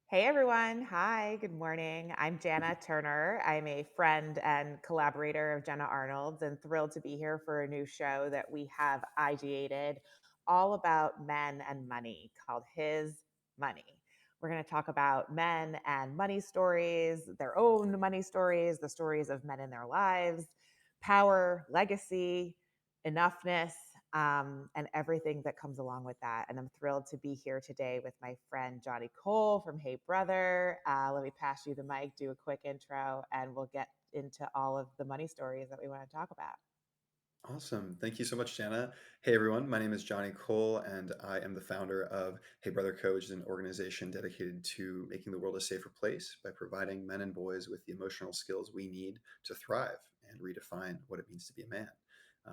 Hey everyone. Hi, good morning. I'm Jana Turner. I'm a friend and collaborator of Jenna Arnold's and thrilled to be here for a new show that we have ideated all about men and money called His Money. We're going to talk about men and money stories, their own money stories, the stories of men in their lives, power, legacy, enoughness, and everything that comes along with that. And I'm thrilled to be here today with my friend Johnny Cole from Hey Brother. Let me pass you the mic, do a quick intro, and we'll get into all of the money stories that we want to talk about. Awesome. Thank you so much, Jana. Hey, everyone. My name is Johnny Cole, and I am the founder of Hey Brother Co., which is an organization dedicated to making the world a safer place by providing men and boys with the emotional skills we need to thrive and redefine what it means to be a man.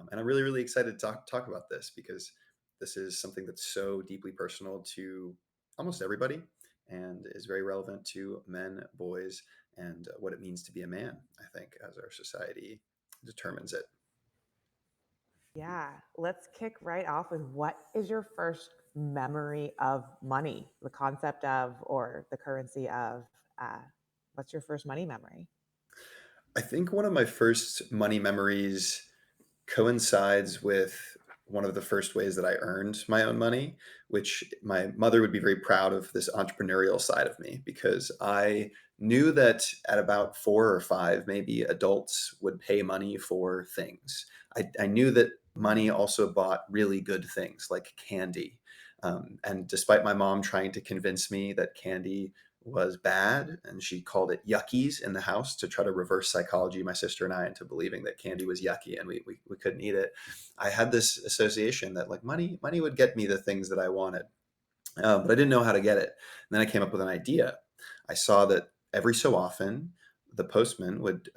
And I'm really, really excited to talk about this because this is something that's so deeply personal to almost everybody and is very relevant to men, boys, and what it means to be a man, I think, as our society determines it. Yeah, let's kick right off with what is your first memory of money, the concept of, or the currency of? Uh, what's your first money memory? I think one of my first money memories coincides with one of the first ways that I earned my own money, which my mother would be very proud of this entrepreneurial side of me because I knew that at about 4 or 5, maybe adults would pay money for things. I knew that money also bought really good things like candy. And despite my mom trying to convince me that candy was bad and she called it yuckies in the house to try to reverse psychology my sister and I into believing that candy was yucky and we couldn't eat it. I had this association that like money would get me the things that I wanted, but I didn't know how to get it. And then I came up with an idea. I saw that every so often the postman would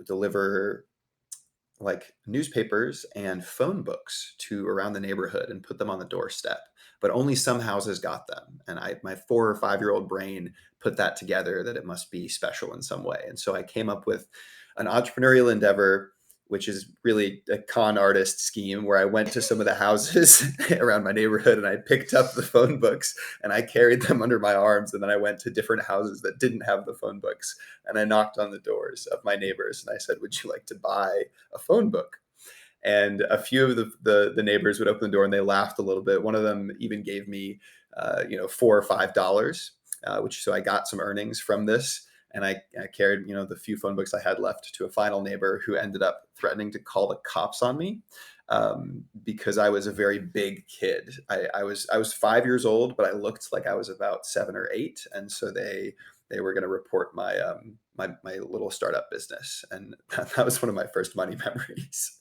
deliver like newspapers and phone books to around the neighborhood and put them on the doorstep, but only some houses got them. And my 4 or 5 year old brain put that together that it must be special in some way. And so I came up with an entrepreneurial endeavor, which is really a con artist scheme where I went to some of the houses around my neighborhood and I picked up the phone books and I carried them under my arms. And then I went to different houses that didn't have the phone books and I knocked on the doors of my neighbors and I said, "Would you like to buy a phone book?" And a few of the neighbors would open the door and they laughed a little bit. One of them even gave me, $4 or $5, which so I got some earnings from this. And I carried, the few phone books I had left to a final neighbor who ended up threatening to call the cops on me because I was a very big kid. I was 5 years old, but I looked like I was about 7 or 8, and so they were going to report my little startup business, and that was one of my first money memories.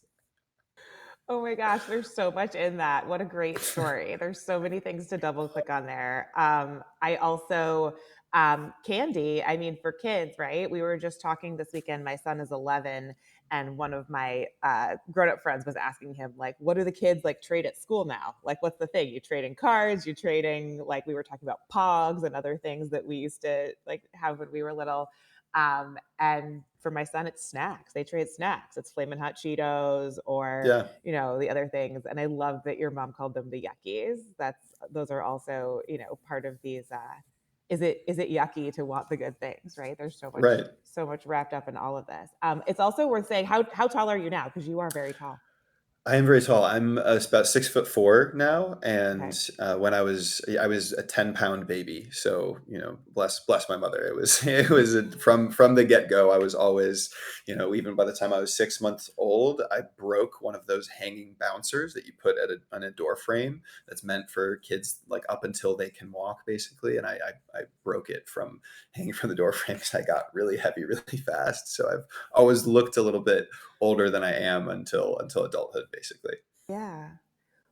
Oh my gosh, there's so much in that. What a great story. There's so many things to double click on there. I also, candy, I mean, for kids, right? We were just talking this weekend. My son is 11, and one of my grown up friends was asking him, like, what do the kids like trade at school now? Like, what's the thing? You trading cards, you trading, like, we were talking about pogs and other things that we used to like have when we were little. And for my son, it's snacks. They trade snacks. It's Flamin' Hot Cheetos or Yeah, the other things. And I love that your mom called them the yuckies. Those are also, part of these is it yucky to want the good things, right? There's right. so much wrapped up in all of this. It's also worth saying how tall are you now? Because you are very tall. I am very tall. I'm about 6'4" now, and Okay. when I was a 10 pound baby. So bless my mother. It was from the get go. I was always, even by the time I was 6 months old, I broke one of those hanging bouncers that you put on a door frame that's meant for kids like up until they can walk, basically. And I broke it from hanging from the door frame because I got really heavy really fast. So I've always looked a little bit older than I am until adulthood, basically. Yeah.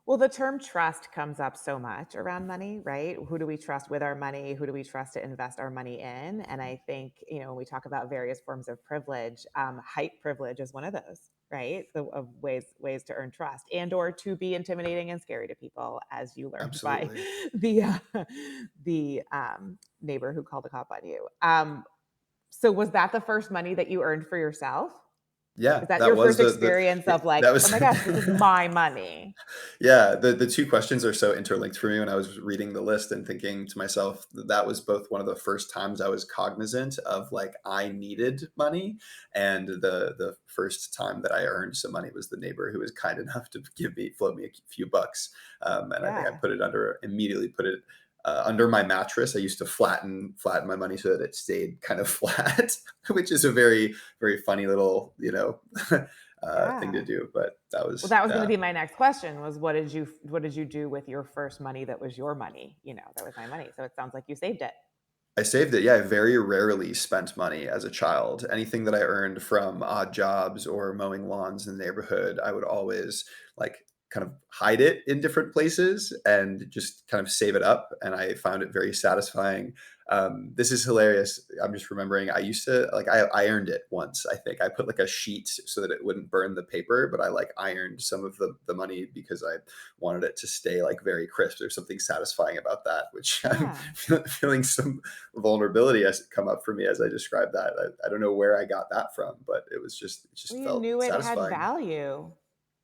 Well, the term trust comes up so much around money, right? Who do we trust with our money? Who do we trust to invest our money in? And I think, when we talk about various forms of privilege, height privilege is one of those, right? Of ways to earn trust and or to be intimidating and scary to people, as you learned by Absolutely. the neighbor who called a cop on you. So was that the first money that you earned for yourself? Yeah, Is that that your was first experience the of like, that "Oh was my gosh, this is my money"? yeah, the 2 questions are so interlinked for me when I was reading the list and thinking to myself that that was both one of the first times I was cognizant of, like, I needed money, and the first time that I earned some money was the neighbor who was kind enough to float me a few bucks, and I think I Yeah, put it under immediately put it, under my mattress. I used to flatten my money so that it stayed kind of flat, which is a very, very funny little, thing to yeah. do, but that Well, was that was gonna yeah. be my next question was what did you do with your first money that was your money? That was my money. So it sounds like you saved it. I saved it. Yeah, I very rarely spent money as a child. Anything that I earned from odd jobs or mowing lawns in the neighborhood, I would always like kind of hide it in different places and just kind of save it up. And I found it very satisfying. This is hilarious. I'm just remembering I used to like I ironed it once. I think I put like a sheet so that it wouldn't burn the paper, but I like ironed some of the money because I wanted it to stay like very crisp. There's something satisfying about that, which I'm Yeah. feeling some vulnerability has come up for me as I described that. I don't know where I got that from, but it Well, just you felt knew it had satisfying. value.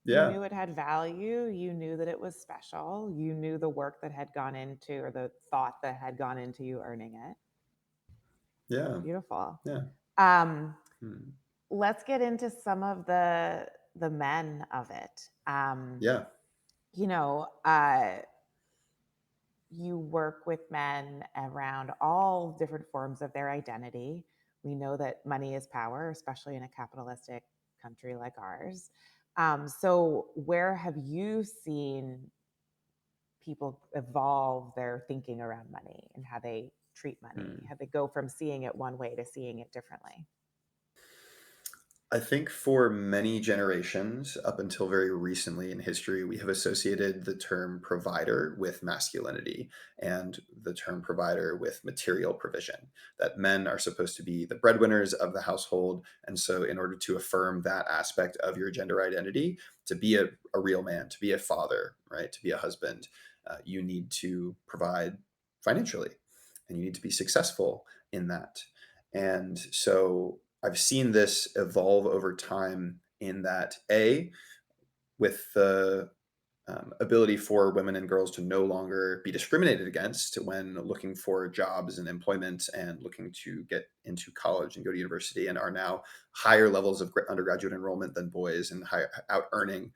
You Yeah. knew it had value. You knew that it was special. You knew the work that had gone into or the thought that had gone into you earning it. Yeah. Beautiful. Yeah. Um, Hmm. let's get into some of the men of it. Yeah. You know, uh, you work with men around all different forms of their identity. We know that money is power, especially in a capitalistic country like ours. So, where have you seen people evolve their thinking around money and how they treat money? Hmm. How they go from seeing it one way to seeing it differently? I think for many generations, up until very recently in history, we have associated the term provider with masculinity and the term provider with material provision. That men are supposed to be the breadwinners of the household. And so, in order to affirm that aspect of your gender identity, to be a real man, to be a father, right, to be a husband, you need to provide financially and you need to be successful in that. And so I've seen this evolve over time in that A, with the ability for women and girls to no longer be discriminated against when looking for jobs and employment and looking to get into college and go to university and are now higher levels of undergraduate enrollment than boys and out earning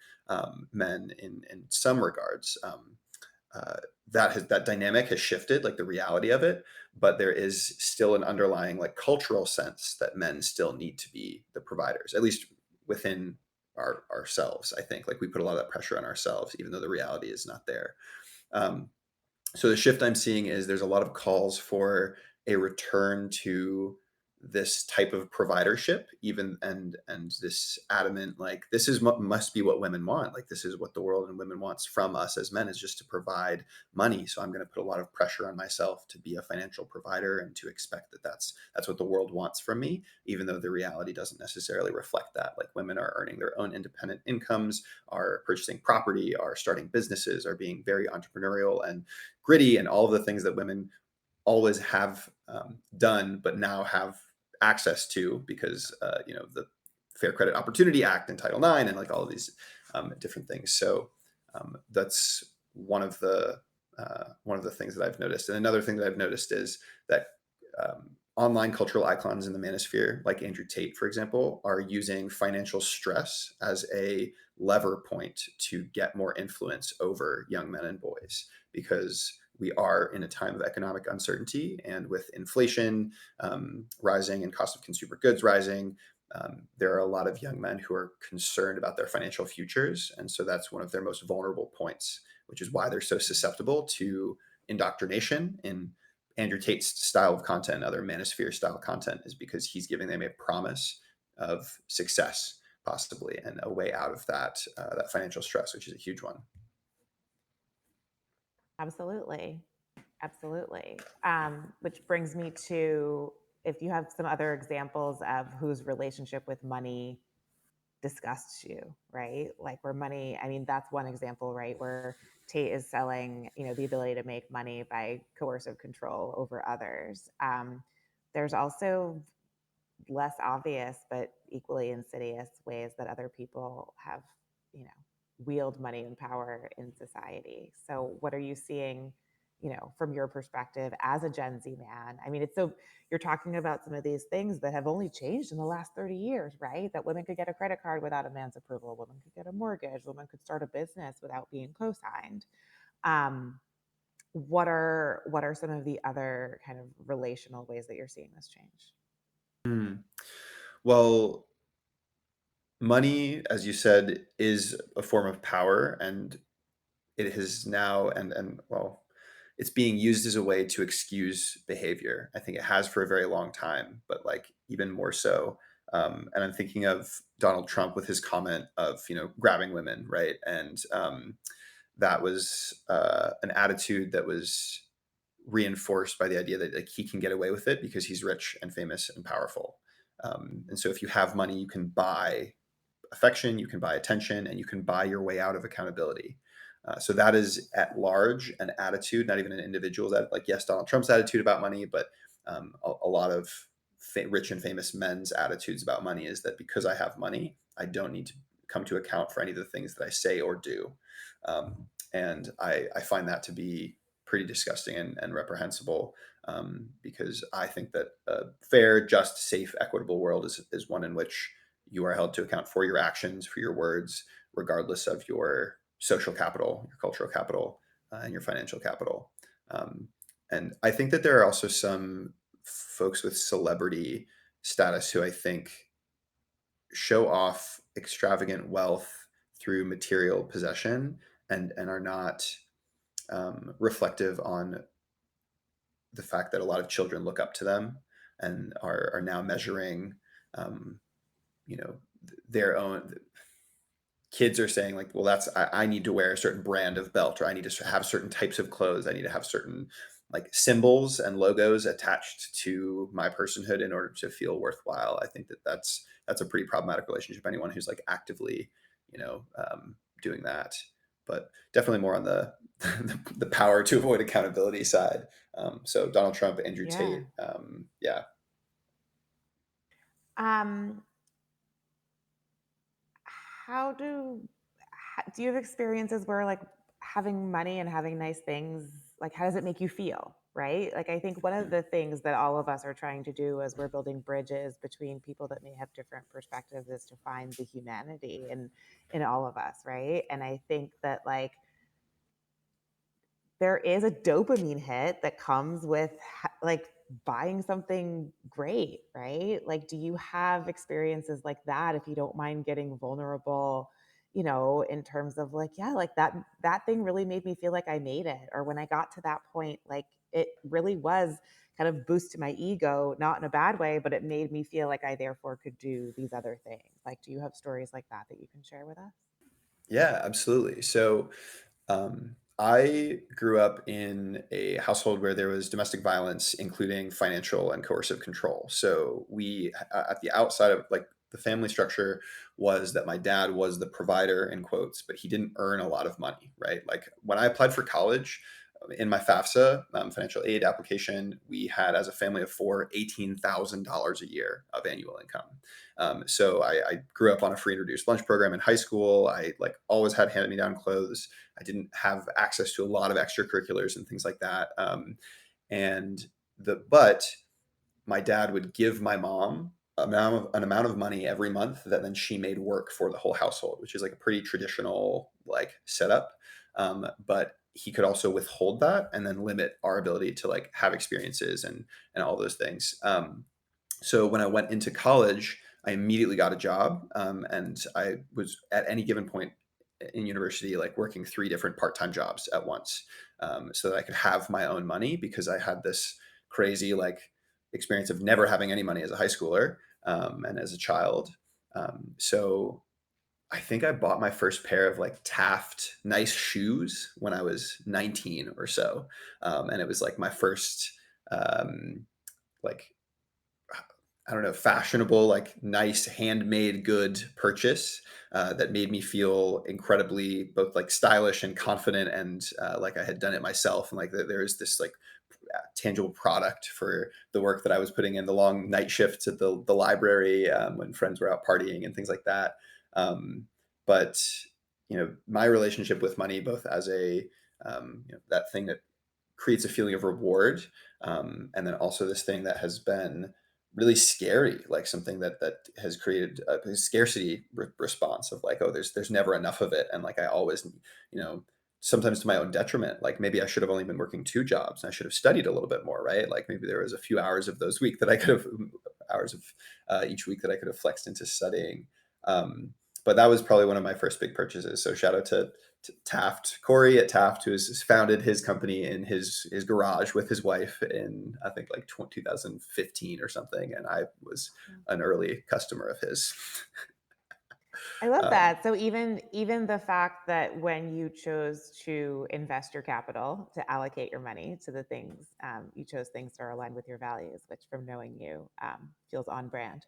men in some regards. Uh, that dynamic has shifted, like the reality of it, but there is still an underlying like cultural sense that men still need to be the providers, at least within ourselves. I think like we put a lot of that pressure on ourselves, even though the reality is not there. Um, so the shift I'm seeing is there's a lot of calls for a return to this type of providership, even and this adamant like this is what must be what women want, like this is what the world and women wants from us as men, is just to provide money. So I'm going to put a lot of pressure on myself to be a financial provider and to expect that that's what the world wants from me, even though the reality doesn't necessarily reflect that. Like women are earning their own independent incomes, are purchasing property, are starting businesses, are being very entrepreneurial and gritty, and all of the things that women always have done, but now have access to because the Fair Credit Opportunity Act and Title IX and like all of these different things. So that's one of the things that I've noticed. And another thing that I've noticed is that online cultural icons in the manosphere, like Andrew Tate, for example, are using financial stress as a lever point to get more influence over young men and boys because we are in a time of economic uncertainty, and with inflation rising and cost of consumer goods rising, there are a lot of young men who are concerned about their financial futures, and so that's one of their most vulnerable points, which is why they're so susceptible to indoctrination in Andrew Tate's style of content and other manosphere style content, is because he's giving them a promise of success possibly and a way out of that financial stress, which is a huge one. Absolutely. Absolutely. Which brings me to if you have some other examples of whose relationship with money disgusts you, right? Like where money, I mean, that's one example, right? Where Tate is selling, the ability to make money by coercive control over others. There's also less obvious but equally insidious ways that other people have, you know, wield money and power in society. So what are you seeing, from your perspective as a Gen Z man? I mean, it's so you're talking about some of these things that have only changed in the last 30 years, right? That women could get a credit card without a man's approval, women could get a mortgage, women could start a business without being co-signed. Um, what are some of the other kind of relational ways that you're seeing this change? Mm. Well, money, as you said, is a form of power, and it has now and well, it's being used as a way to excuse behavior. I think it has for a very long time, but like even more so. And I'm thinking of Donald Trump with his comment of grabbing women, right? And that was an attitude that was reinforced by the idea that like he can get away with it because he's rich and famous and powerful. And so if you have money, you can buy affection, you can buy attention, and you can buy your way out of accountability. So that is at large an attitude, not even an individual's like yes, Donald Trump's attitude about money, but a lot of rich and famous men's attitudes about money is that because I have money, I don't need to come to account for any of the things that I say or do. And I find that to be pretty disgusting and reprehensible, because I think that a fair, just, safe, equitable world is one in which you are held to account for your actions, for your words, regardless of your social capital, your cultural capital, and your financial capital. Um, and I think that there are also some folks with celebrity status who I think show off extravagant wealth through material possession and are not reflective on the fact that a lot of children look up to them and are now measuring, um, their own kids are saying like, well, I need to wear a certain brand of belt, or I need to have certain types of clothes. I need to have certain like symbols and logos attached to my personhood in order to feel worthwhile. I think that that's a pretty problematic relationship. Anyone who's like actively, doing that, but definitely more on the the power to avoid accountability side. So Donald Trump, Andrew Yeah. Tate, yeah. Um, how do you have experiences where like having money and having nice things, like how does it make you feel? Right? Like I think one of the things that all of us are trying to do as we're building bridges between people that may have different perspectives is to find the humanity in all of us, right? And I think that like there is a dopamine hit that comes with like buying something great, right? Like, do you have experiences like that? If you don't mind getting vulnerable, in terms of like, yeah, like that thing really made me feel like I made it, or when I got to that point, like it really was kind of boost to my ego, not in a bad way, but it made me feel like I therefore could do these other things. Like, do you have stories like that you can share with us? Yeah, absolutely. So I grew up in a household where there was domestic violence, including financial and coercive control. So we, at the outside of like the family structure, was that my dad was the provider in quotes, but he didn't earn a lot of money, right? Like when I applied for college, in my FAFSA financial aid application, we had as a family of four, $18,000 a year of annual income. So I grew up on a free and reduced lunch program in high school. I like always had hand me down clothes. I didn't have access to a lot of extracurriculars and things like that. And but my dad would give my mom an amount of money every month that then she made work for the whole household, which is like a pretty traditional like setup. But he could also withhold that and then limit our ability to like have experiences and all those things. So when I went into college, I immediately got a job, and I was at any given point in university like working three different part-time jobs at once, so that I could have my own money because I had this crazy like experience of never having any money as a high schooler, and as a child. So I think I bought my first pair of like Taft nice shoes when I was 19 or so, and it was like my first like I don't know, fashionable, like nice handmade good purchase, that made me feel incredibly both like stylish and confident and like I had done it myself. And like there is this like tangible product for the work that I was putting in, the long night shifts at the library when friends were out partying and things like that. But my relationship with money, both as that thing that creates a feeling of reward, and then also this thing that has been really scary, like something that has created a scarcity response of like, oh, there's never enough of it, and like I always, you know, sometimes to my own detriment. Like maybe I should have only been working two jobs, and I should have studied a little bit more, right? Like maybe there was a few hours of those week that I could have hours of each week that I could have flexed into studying. But that was probably one of my first big purchases. So shout out to Taft, Corey at Taft, who has founded his company in his garage with his wife in I think like 2015 or something, and I was an early customer of his. I love Um, that. So even the fact that when you chose to invest your capital, to allocate your money to the things, you chose things that are aligned with your values, which from knowing you feels on brand.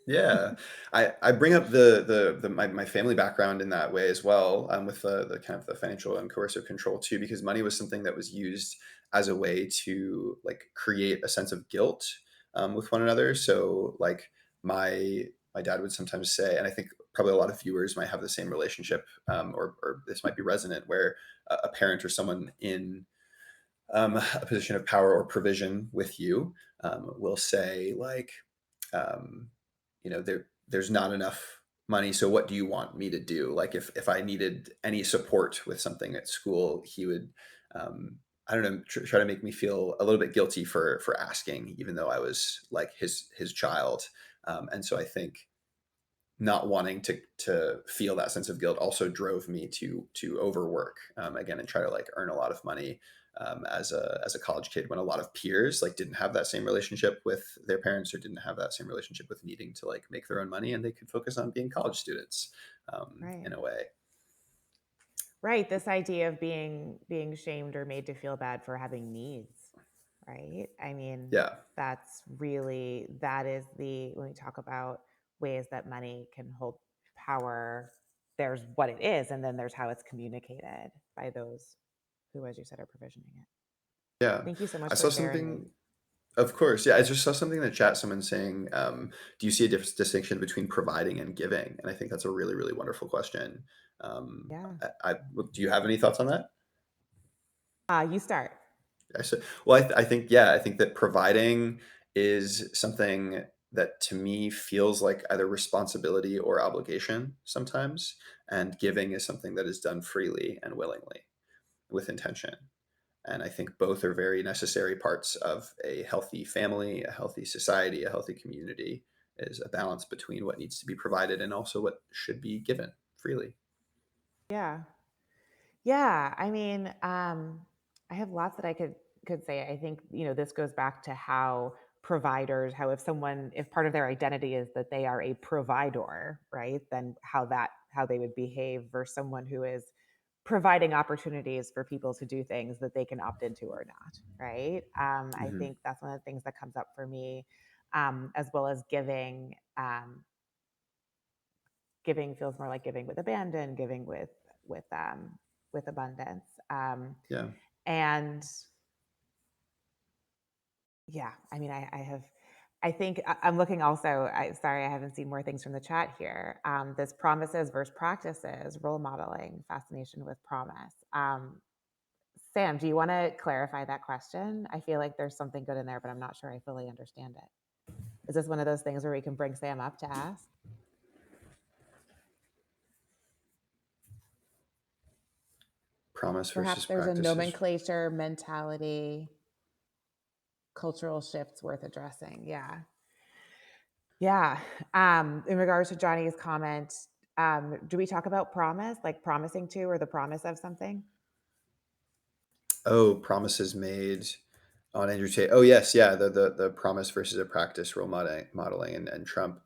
Yeah, I bring up my family background in that way as well, with the kind of the financial and coercive control too, because money was something that was used as a way to like create a sense of guilt with one another. So like my dad would sometimes say, and I think probably a lot of viewers might have the same relationship, or this might be resonant, where a parent or someone in a position of power or provision with you will say like, um, there's not enough money, so what do you want me to do? Like if I needed any support with something at school, he would um, I don't know, try to make me feel a little bit guilty for asking, even though I was like his child. And so I think not wanting to feel that sense of guilt also drove me to overwork again and try to like earn a lot of money as a college kid, when a lot of peers like didn't have that same relationship with their parents, or didn't have that same relationship with needing to like make their own money, and they could focus on being college students Right. in a way. Right. This idea of being shamed or made to feel bad for having needs. Right. I mean, Yeah, that is the when we talk about ways that money can hold power, there's what it is, and then there's how it's communicated by those who, as you said, are provisioning it. yeah. Thank you so I much for saw sharing. something. Of course, yeah. I just saw something in the chat. Someone saying, "Do you see a distinction between providing and giving?" And I think that's a really, really wonderful question. Yeah. Do you have any thoughts on that? You start. I said, well, I think, yeah, I think that providing is something that to me feels like either responsibility or obligation sometimes, and giving is something that is done freely and willingly with intention. And I think both are very necessary parts of a healthy family, a healthy society, a healthy community, is a balance between what needs to be provided and also what should be given freely. Yeah. Yeah, I mean, I have lots that I could say. I think this goes back to how providers, how if part of their identity is that they are a provider, right? Then how they would behave versus someone who is providing opportunities for people to do things that they can opt into or not, right? I Hmm. think that's one of the things that comes up for me, as well as giving. Giving feels more like giving with abandon, giving with abundance. Yeah. And yeah, I mean, I have, I think I'm looking also. Sorry, I haven't seen more things from the chat here. This promises versus practices, role modeling, fascination with promise. Sam, do you want to clarify that question? I feel like there's something good in there, but I'm not sure I fully understand it. Is this one of those things where we can bring Sam up to ask? Promise Perhaps versus there's a practices. nomenclature, mentality, cultural shifts worth addressing. Yeah. Yeah. In regards to Johnny's comment, do we talk about promise, like promising to or the promise of something? Oh, promises made on Andrew Tate. Oh, yes, yeah, the promise versus a practice, role modeling, and Trump.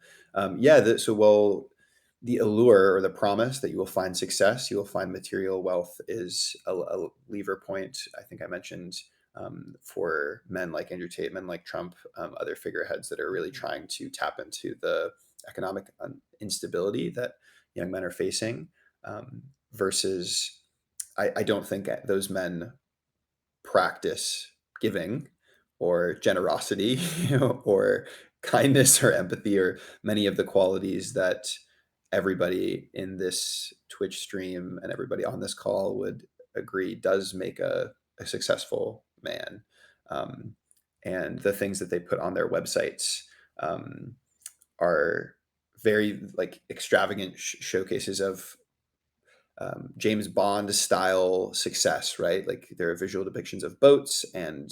Yeah, the allure or the promise that you will find success, you will find material wealth, is a lever point. I think I mentioned for men like Andrew Tate, men like Trump, other figureheads that are really Mhm. trying to tap into the economic instability that young men are facing. Versus, I don't think those men practice giving or generosity or kindness or empathy or many of the qualities that everybody in this Twitch stream and everybody on this call would agree does make a successful man. Um, and the things that they put on their websites um, are very like extravagant showcases of James Bond style success, right? Like there are visual depictions of boats and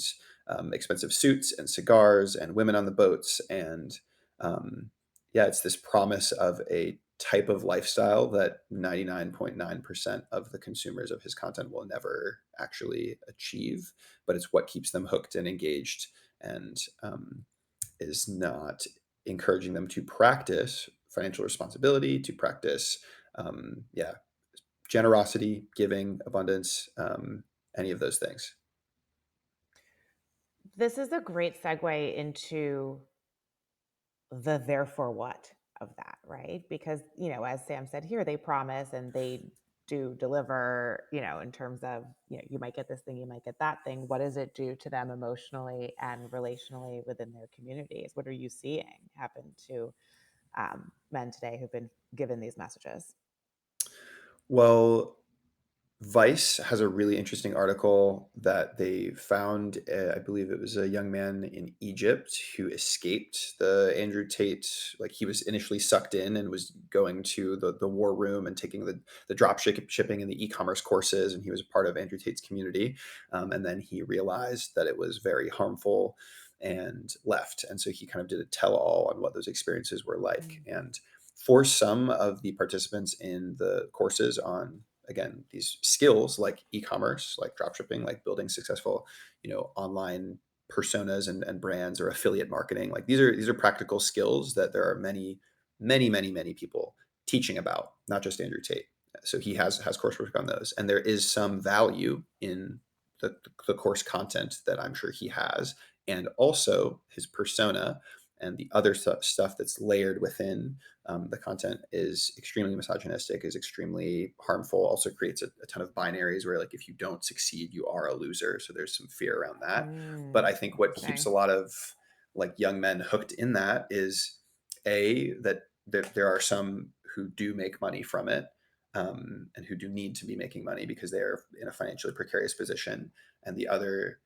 expensive suits and cigars and women on the boats. And yeah, it's this promise of a type of lifestyle that 99.9% of the consumers of his content will never actually achieve, but it's what keeps them hooked and engaged and is not encouraging them to practice financial responsibility, to practice, yeah, generosity, giving, abundance, any of those things. This is a great segue into the therefore what of that, right? Because, as Sam said here, they promise and they do deliver, in terms of, you might get this thing, you might get that thing. What does it do to them emotionally and relationally within their communities? What are you seeing happen to men today who've been given these messages? Well, Vice has a really interesting article that they found. I believe it was a young man in Egypt who escaped the Andrew Tate. Like he was initially sucked in and was going to the war room and taking the drop shipping and the e-commerce courses, and he was a part of Andrew Tate's community. And then he realized that it was very harmful and left. And so he kind of did a tell all on what those experiences were like. Mm. And for some of the participants in the courses on again these skills like e-commerce, like dropshipping, like building successful online personas and brands or affiliate marketing, like these are practical skills that there are many people teaching about, not just Andrew Tate. So he has coursework on those, and there is some value in the course content that I'm sure he has, and also his persona and the other stuff that's layered within the content is extremely misogynistic, is extremely harmful, also creates a ton of binaries where like if you don't succeed you are a loser, so there's some fear around that. But Mm, I think what keeps interesting. a lot of like young men hooked in that is that there are some who do make money from it, and who do need to be making money because they're in a financially precarious position. And the other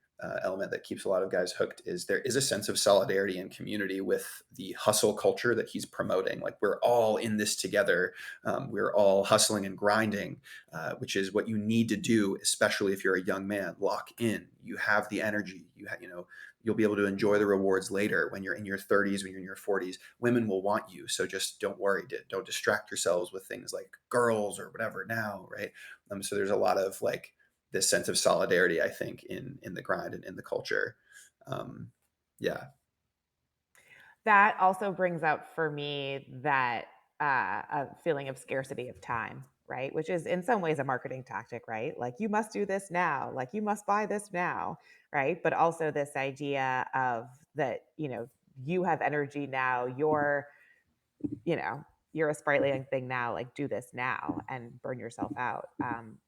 element that keeps a lot of guys hooked is there is a sense of solidarity and community with the hustle culture that he's promoting. Like we're all in this together. We're all hustling and grinding, which is what you need to do, especially if you're a young man. Lock in. You have the energy. You'll be able to enjoy the rewards later when you're in your 30s, when you're in your 40s. Women will want you, so just don't worry. Don't distract yourselves with things like girls or whatever now, right? So there's a lot of like this sense of solidarity, I think, in the grind and in the culture. Um, yeah, That also brings up for me that a feeling of scarcity of time, right? Which is in some ways a marketing tactic, right? Like you must do this now, like you must buy this now, right? But also this idea of that, you have energy now, you know, you're a sprightly young thing now, like do this now and burn yourself out.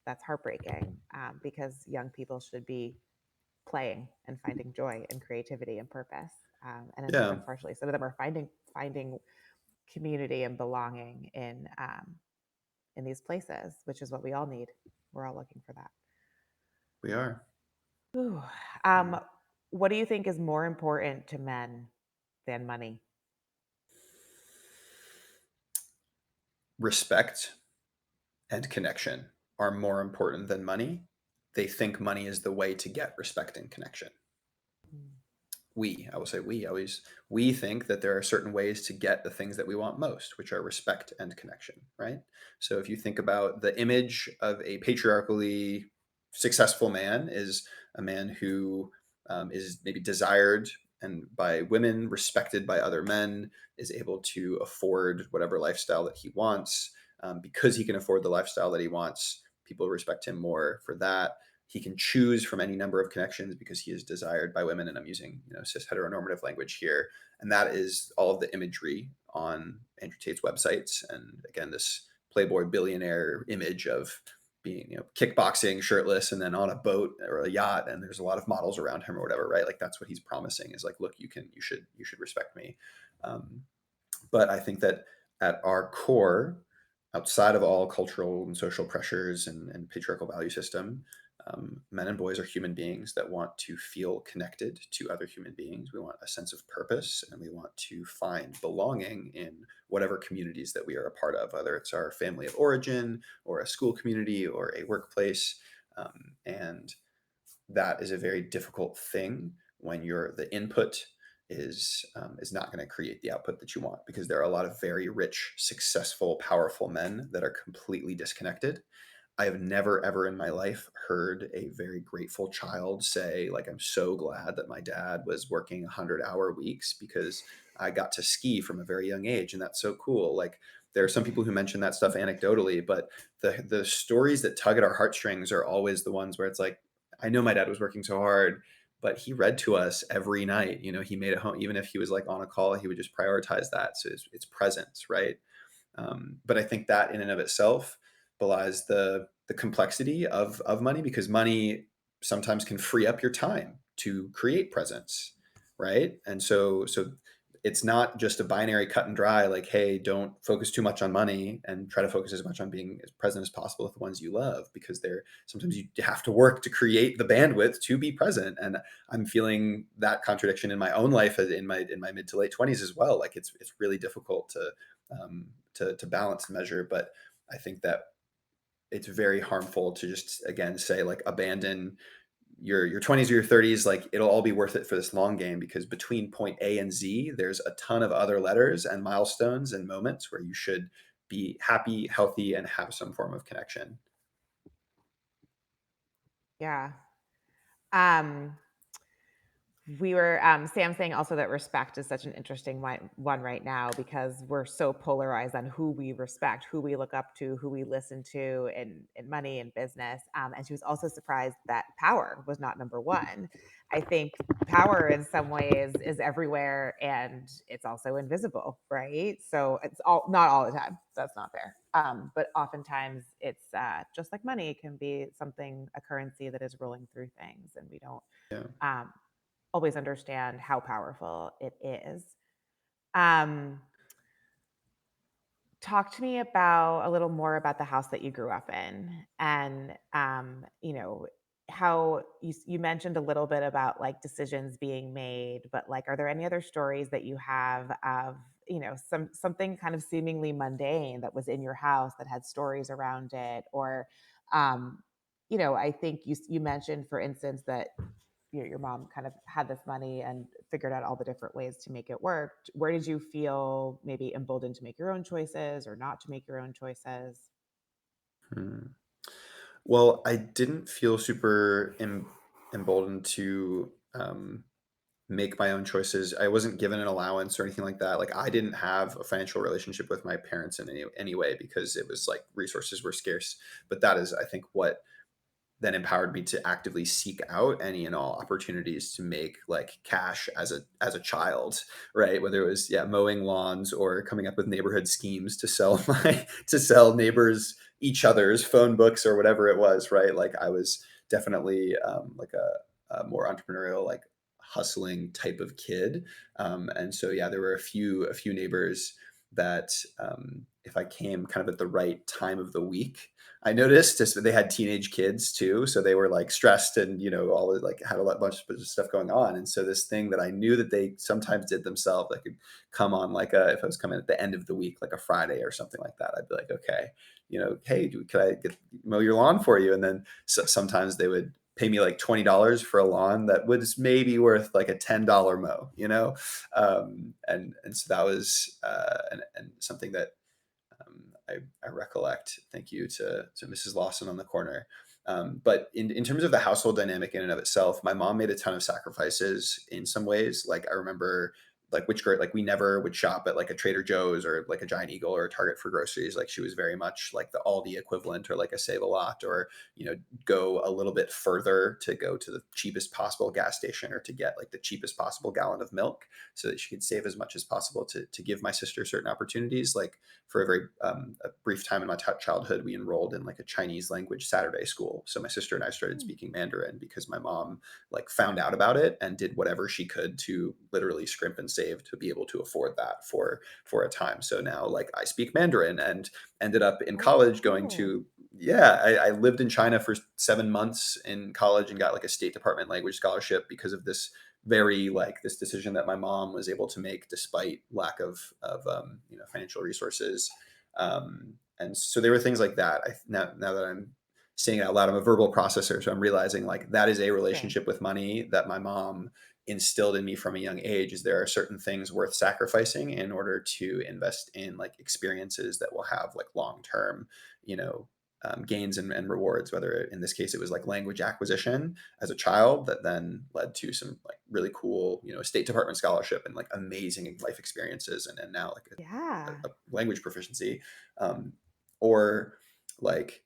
That's heartbreaking because young people should be playing and finding joy and creativity and purpose. And yeah, unfortunately, some of them are finding community and belonging in these places, which is what we all need. We're all looking for that. we are. Ooh. We are. Um, what do you think is more important to men than money? Respect and connection are more important than money. They think money is the way to get respect and connection. Mm. I will say we think that there are certain ways to get the things that we want most, which are respect and connection, right? So if you think about the image of a patriarchally successful man is a man who is maybe desired and by women, respected by other men, is able to afford whatever lifestyle that he wants. Because he can afford the lifestyle that he wants, people respect him more for that. He can choose from any number of connections because he is desired by women, and I'm using cis heteronormative language here, and that is all of the imagery on Andrew Tate's websites. And again, this playboy billionaire image of being, kickboxing shirtless and then on a boat or a yacht, and there's a lot of models around him or whatever, right? Like that's what he's promising is like, look, you should respect me. Um, but I think that at our core, outside of all cultural and social pressures and patriarchal value system, men and boys are human beings that want to feel connected to other human beings. We want a sense of purpose, and we want to find belonging in whatever communities that we are a part of, whether it's our family of origin or a school community or a workplace. And that is a very difficult thing when the input is not going to create the output that you want, because there are a lot of very rich, successful, powerful men that are completely disconnected. I have never ever in my life heard a very grateful child say, like, I'm so glad that my dad was working 100-hour weeks because I got to ski from a very young age, and that's so cool. Like, there are some people who mention that stuff anecdotally, but the stories that tug at our heartstrings are always the ones where it's like, I know my dad was working so hard, but he read to us every night. He made it home, even if he was like on a call, he would just prioritize that. So it's presence, right? But I think that in and of itself belies the complexity of money, because money sometimes can free up your time to create presence, right? And so it's not just a binary cut and dry, like, hey, don't focus too much on money and try to focus as much on being as present as possible with the ones you love, because they're sometimes you have to work to create the bandwidth to be present. And I'm feeling that contradiction in my own life in my mid to late 20s as well. Like it's really difficult to balance and measure. But I think that it's very harmful to just, again, say like, abandon your 20s or your 30s. Like, it'll all be worth it for this long game, because between point A and Z there's a ton of other letters and milestones and moments where you should be happy, healthy, and have some form of connection. Yeah. Um, we were Sam saying also that respect is such an interesting one right now, because we're so polarized on who we respect, who we look up to, who we listen to in money and business. And she was also surprised that power was not number one. I think power in some ways is everywhere, and it's also invisible, right? So it's all not all the time. That's not fair. But oftentimes it's just like money can be something, a currency that is rolling through things, and we don't Yeah. um, always understand how powerful it is. Um, Talk to me about a little more about the house that you grew up in, and how you mentioned a little bit about like decisions being made, but like, are there any other stories that you have of something kind of seemingly mundane that was in your house that had stories around it, or um, I think you mentioned, for instance, that your mom kind of had this money and figured out all the different ways to make it work. Where did you feel maybe emboldened to make your own choices or not to make your own choices? Hmm. Well, I didn't feel super emboldened to make my own choices. I wasn't given an allowance or anything like that. Like, I didn't have a financial relationship with my parents in any way, because it was like resources were scarce. But that is, I think, what then empowered me to actively seek out any and all opportunities to make like cash as a child, right? Whether it was, yeah, mowing lawns or coming up with neighborhood schemes to sell to sell neighbors each other's phone books or whatever it was, right? Like, I was definitely like a more entrepreneurial, like hustling type of kid. And so, yeah, there were a few neighbors that, if I came kind of at the right time of the week, I noticed just they had teenage kids too, so they were like stressed and, all like had bunch of stuff going on. And so this thing that I knew that they sometimes did themselves, that could come on like if I was coming at the end of the week, like a Friday or something like that, I'd be like, okay, hey, can I mow your lawn for you? And then sometimes they would pay me like $20 for a lawn that was maybe worth like a $10 mow. And so that was and something that, I recollect. Thank you to Mrs. Lawson on the corner. But in terms of the household dynamic in and of itself, my mom made a ton of sacrifices in some ways. Like, I remember like which girl, like we never would shop at like a Trader Joe's or like a Giant Eagle or a Target for groceries. Like she was very much like the Aldi equivalent or like a Save a Lot, or, go a little bit further to go to the cheapest possible gas station or to get like the cheapest possible gallon of milk so that she could save as much as possible to give my sister certain opportunities. Like for a very a brief time in my childhood, we enrolled in like a Chinese language Saturday school. So my sister and I started Mm. speaking Mandarin because my mom like found out about it and did whatever she could to literally scrimp and save to be able to afford that for a time. So now like I speak Mandarin and ended up in Oh, college going cool. to, yeah, I lived in China for 7 months in college and got like a State Department language scholarship because of this very like this decision that my mom was able to make despite lack of financial resources. And so there were things like that. Now that I'm saying it out loud, I'm a verbal processor, so I'm realizing like that is a Sure. relationship with money that my mom instilled in me from a young age. Is there are certain things worth sacrificing in order to invest in like experiences that will have like long term, you know, gains and rewards. Whether in this case it was like language acquisition as a child that then led to some like really cool, State Department scholarship and like amazing life experiences, and now like Yeah. a language proficiency, um, or like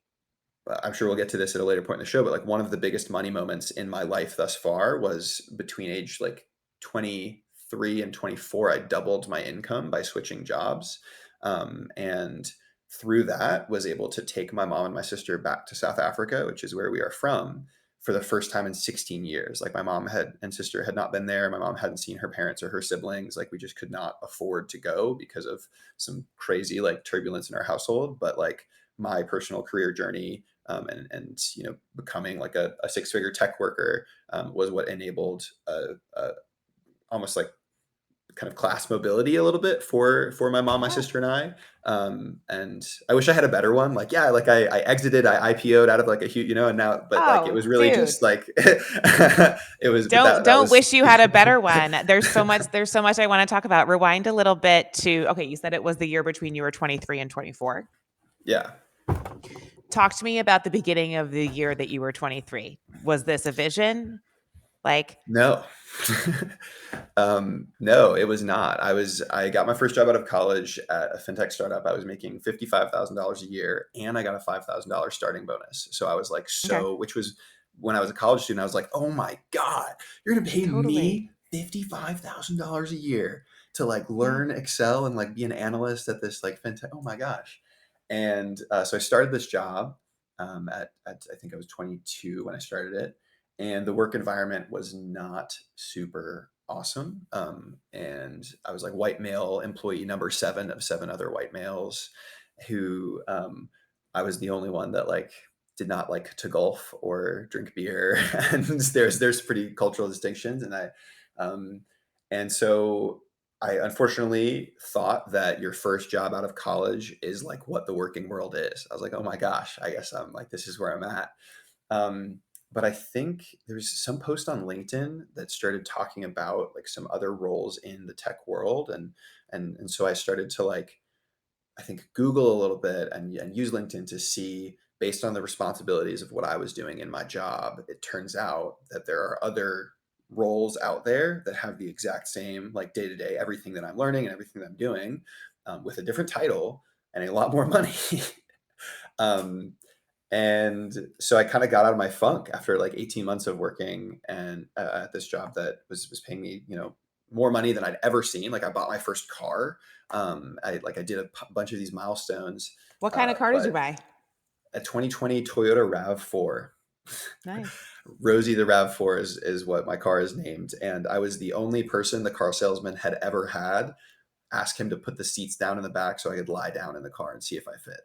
I'm sure we'll get to this at a later point in the show, but like one of the biggest money moments in my life thus far was between age like 23 and 24. I doubled my income by switching jobs. And through that was able to take my mom and my sister back to South Africa, which is where we are from, for the first time in 16 years. Like my mom had and sister had not been there. My mom hadn't seen her parents or her siblings. Like we just could not afford to go because of some crazy like turbulence in our household. But like my personal career journey, and becoming like a six-figure tech worker, was what enabled almost like kind of class mobility a little bit for my mom, my Yeah. sister, and I. And I wish I had a better one. Like, yeah, like I exited, I IPO'd out of like a huge, and now, but like it Oh, was really dude. just like it was, but that Don't was wish you had a better one. There's so much I want to talk about. Rewind a little bit to okay, you said it was the year between you were 23 and 24. yeah. Talk to me about the beginning of the year that you were 23. Was this a vision? Like, No. No, it was not. I got my first job out of college at a fintech startup. I was making $55,000 a year and I got a $5,000 starting bonus. So I was like, okay, which was when I was a college student, I was like, oh my God, you're going to pay totally. me $55,000 a year to like Yeah. learn Excel and like be an analyst at this like fintech. Oh my gosh. And so I started this job at I think I was 22 when I started it, and the work environment was not super awesome. And I was like white male employee number 7 of 7 other white males who, I was the only one that like did not like to golf or drink beer. And there's pretty cultural distinctions. Um, and so I unfortunately thought that your first job out of college is like what the working world is. I was like, oh my gosh, I guess I'm like, this is where I'm at. Um, but I think there's some post on LinkedIn that started talking about like some other roles in the tech world, and so I started to like I think Google a little bit and use LinkedIn to see based on the responsibilities of what I was doing in my job. It turns out that there are other roles out there that have the exact same like day to day everything that I'm learning and everything that I'm doing, with a different title and a lot more money. um, and so I kind of got out of my funk after like 18 months of working and at this job that was paying me, more money than I'd ever seen. Like I bought my first car. I did a bunch of these milestones, What kind of car did you but buy? a 2020 Toyota RAV4. Nice. Rosie the RAV4 is what my car is named. And I was the only person the car salesman had ever had ask him to put the seats down in the back so I could lie down in the car and see if I fit.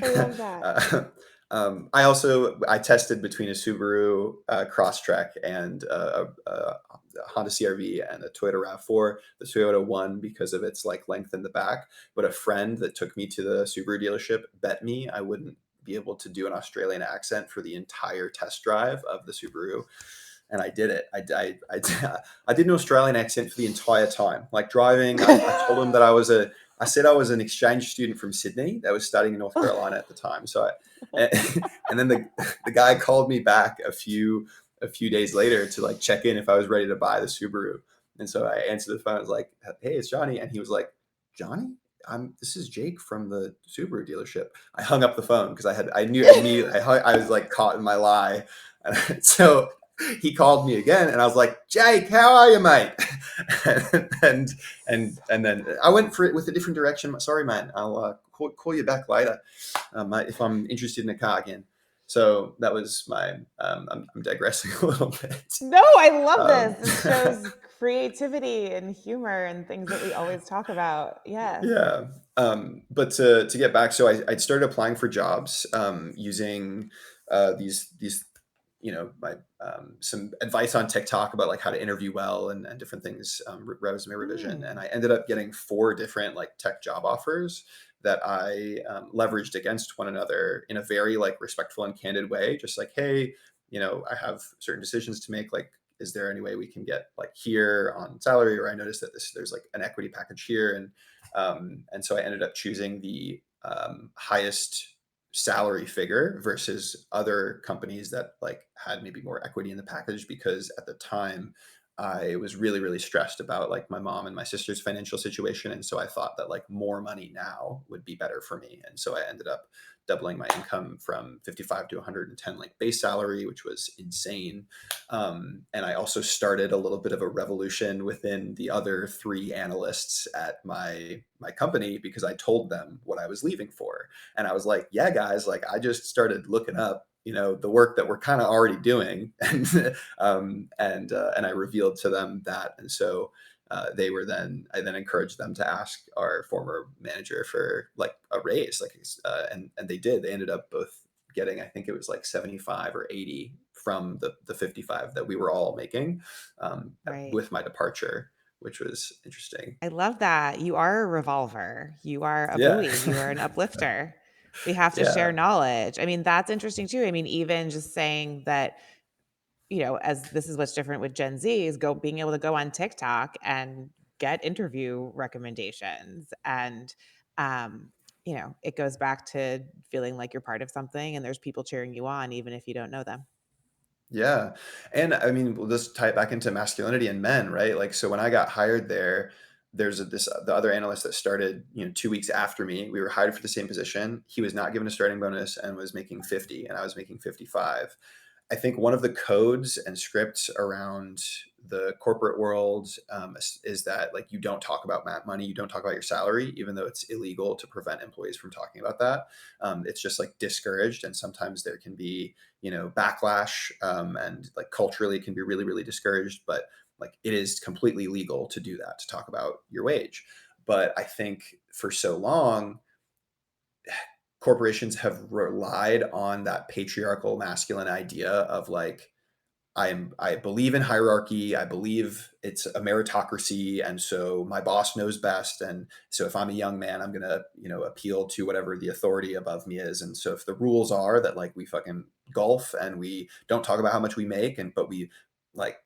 I love that. uh, I tested between a Subaru Crosstrek and a Honda CRV and a Toyota Rav4. The Toyota won because of its like length in the back, but a friend that took me to the Subaru dealership bet me I wouldn't be able to do an Australian accent for the entire test drive of the Subaru, and I did it. I did an Australian accent for the entire time. Like driving, I told him that I said I was an exchange student from Sydney that was studying in North Carolina at the time. So, and then the guy called me back a few days later to like check in if I was ready to buy the Subaru. And so I answered the phone. I was like, "Hey, it's Johnny," and he was like, "Johnny, this is Jake from the Subaru dealership." I hung up the phone because I knew immediately I was like caught in my lie, and so he called me again, and I was like, "Jake, how are you, mate?" and and then I went for it with a different direction. Sorry, man. I'll call you back later if I'm interested in a car again. So that was my. I'm digressing a little bit. No, I love Um, this. This shows creativity and humor and things that we always talk about. Yes. yeah. But to get back, so I started applying for jobs using these my some advice on TikTok about like how to interview well and different things, resume revision, and Mm, I ended up getting four different like tech job offers that I leveraged against one another in a very like respectful and candid way. Just like, hey, I have certain decisions to make. Like, is there any way we can get like here on salary? Or I noticed that there's like an equity package here, and so I ended up choosing the highest salary figure versus other companies that like had maybe more equity in the package, because at the time I was really really stressed about like my mom and my sister's financial situation, and so I thought that like more money now would be better for me, and so I ended up doubling my income from 55 to 110 like base salary, which was insane. And I also started a little bit of a revolution within the other three analysts at my company, because I told them what I was leaving for. And I was like, "Yeah, guys, like I just started looking up, the work that we're kind of already doing," and I revealed to them that, and so. I then encouraged them to ask our former manager for like a raise, like, and they did. They ended up both getting, I think it was like 75 or 80 from the 55 that we were all making, right. with my departure, which was interesting. I love that. You are a revolver. You are a Yeah. buoy. You are an uplifter. We have to share Yeah. knowledge. I mean, that's interesting too. I mean, even just saying that, as this is what's different with Gen Z is being able to go on TikTok and get interview recommendations. And, um, it goes back to feeling like you're part of something and there's people cheering you on, even if you don't know them. Yeah. And I mean, we'll just tie it back into masculinity and men, right? Like, so when I got hired there, the other analyst that started, 2 weeks after me. We were hired for the same position. He was not given a starting bonus and was making 50, and I was making 55. I think one of the codes and scripts around the corporate world, is that like you don't talk about money, you don't talk about your salary, even though it's illegal to prevent employees from talking about that. It's just like discouraged, and sometimes there can be backlash, and like culturally it can be really really discouraged. But like it is completely legal to do that, to talk about your wage. But I think for so long corporations have relied on that patriarchal masculine idea of like, I believe in hierarchy. I believe it's a meritocracy, and so my boss knows best. And so if I'm a young man, I'm gonna appeal to whatever the authority above me is. And so if the rules are that like we fucking golf and we don't talk about how much we make, and but we like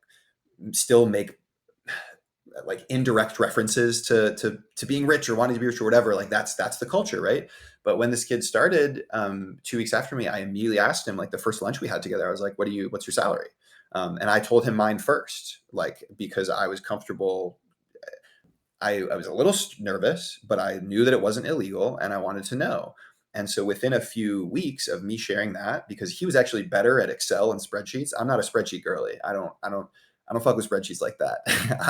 still make like indirect references to being rich or wanting to be rich or whatever, like that's the culture, right? But when this kid started 2 weeks after me, I immediately asked him, like the first lunch we had together, I was like, what's your salary? And I told him mine first, like because I was comfortable. I was a little nervous, but I knew that it wasn't illegal and I wanted to know. And so within a few weeks of me sharing that, because he was actually better at Excel and spreadsheets. I'm not a spreadsheet girly. I don't fuck with spreadsheets like that.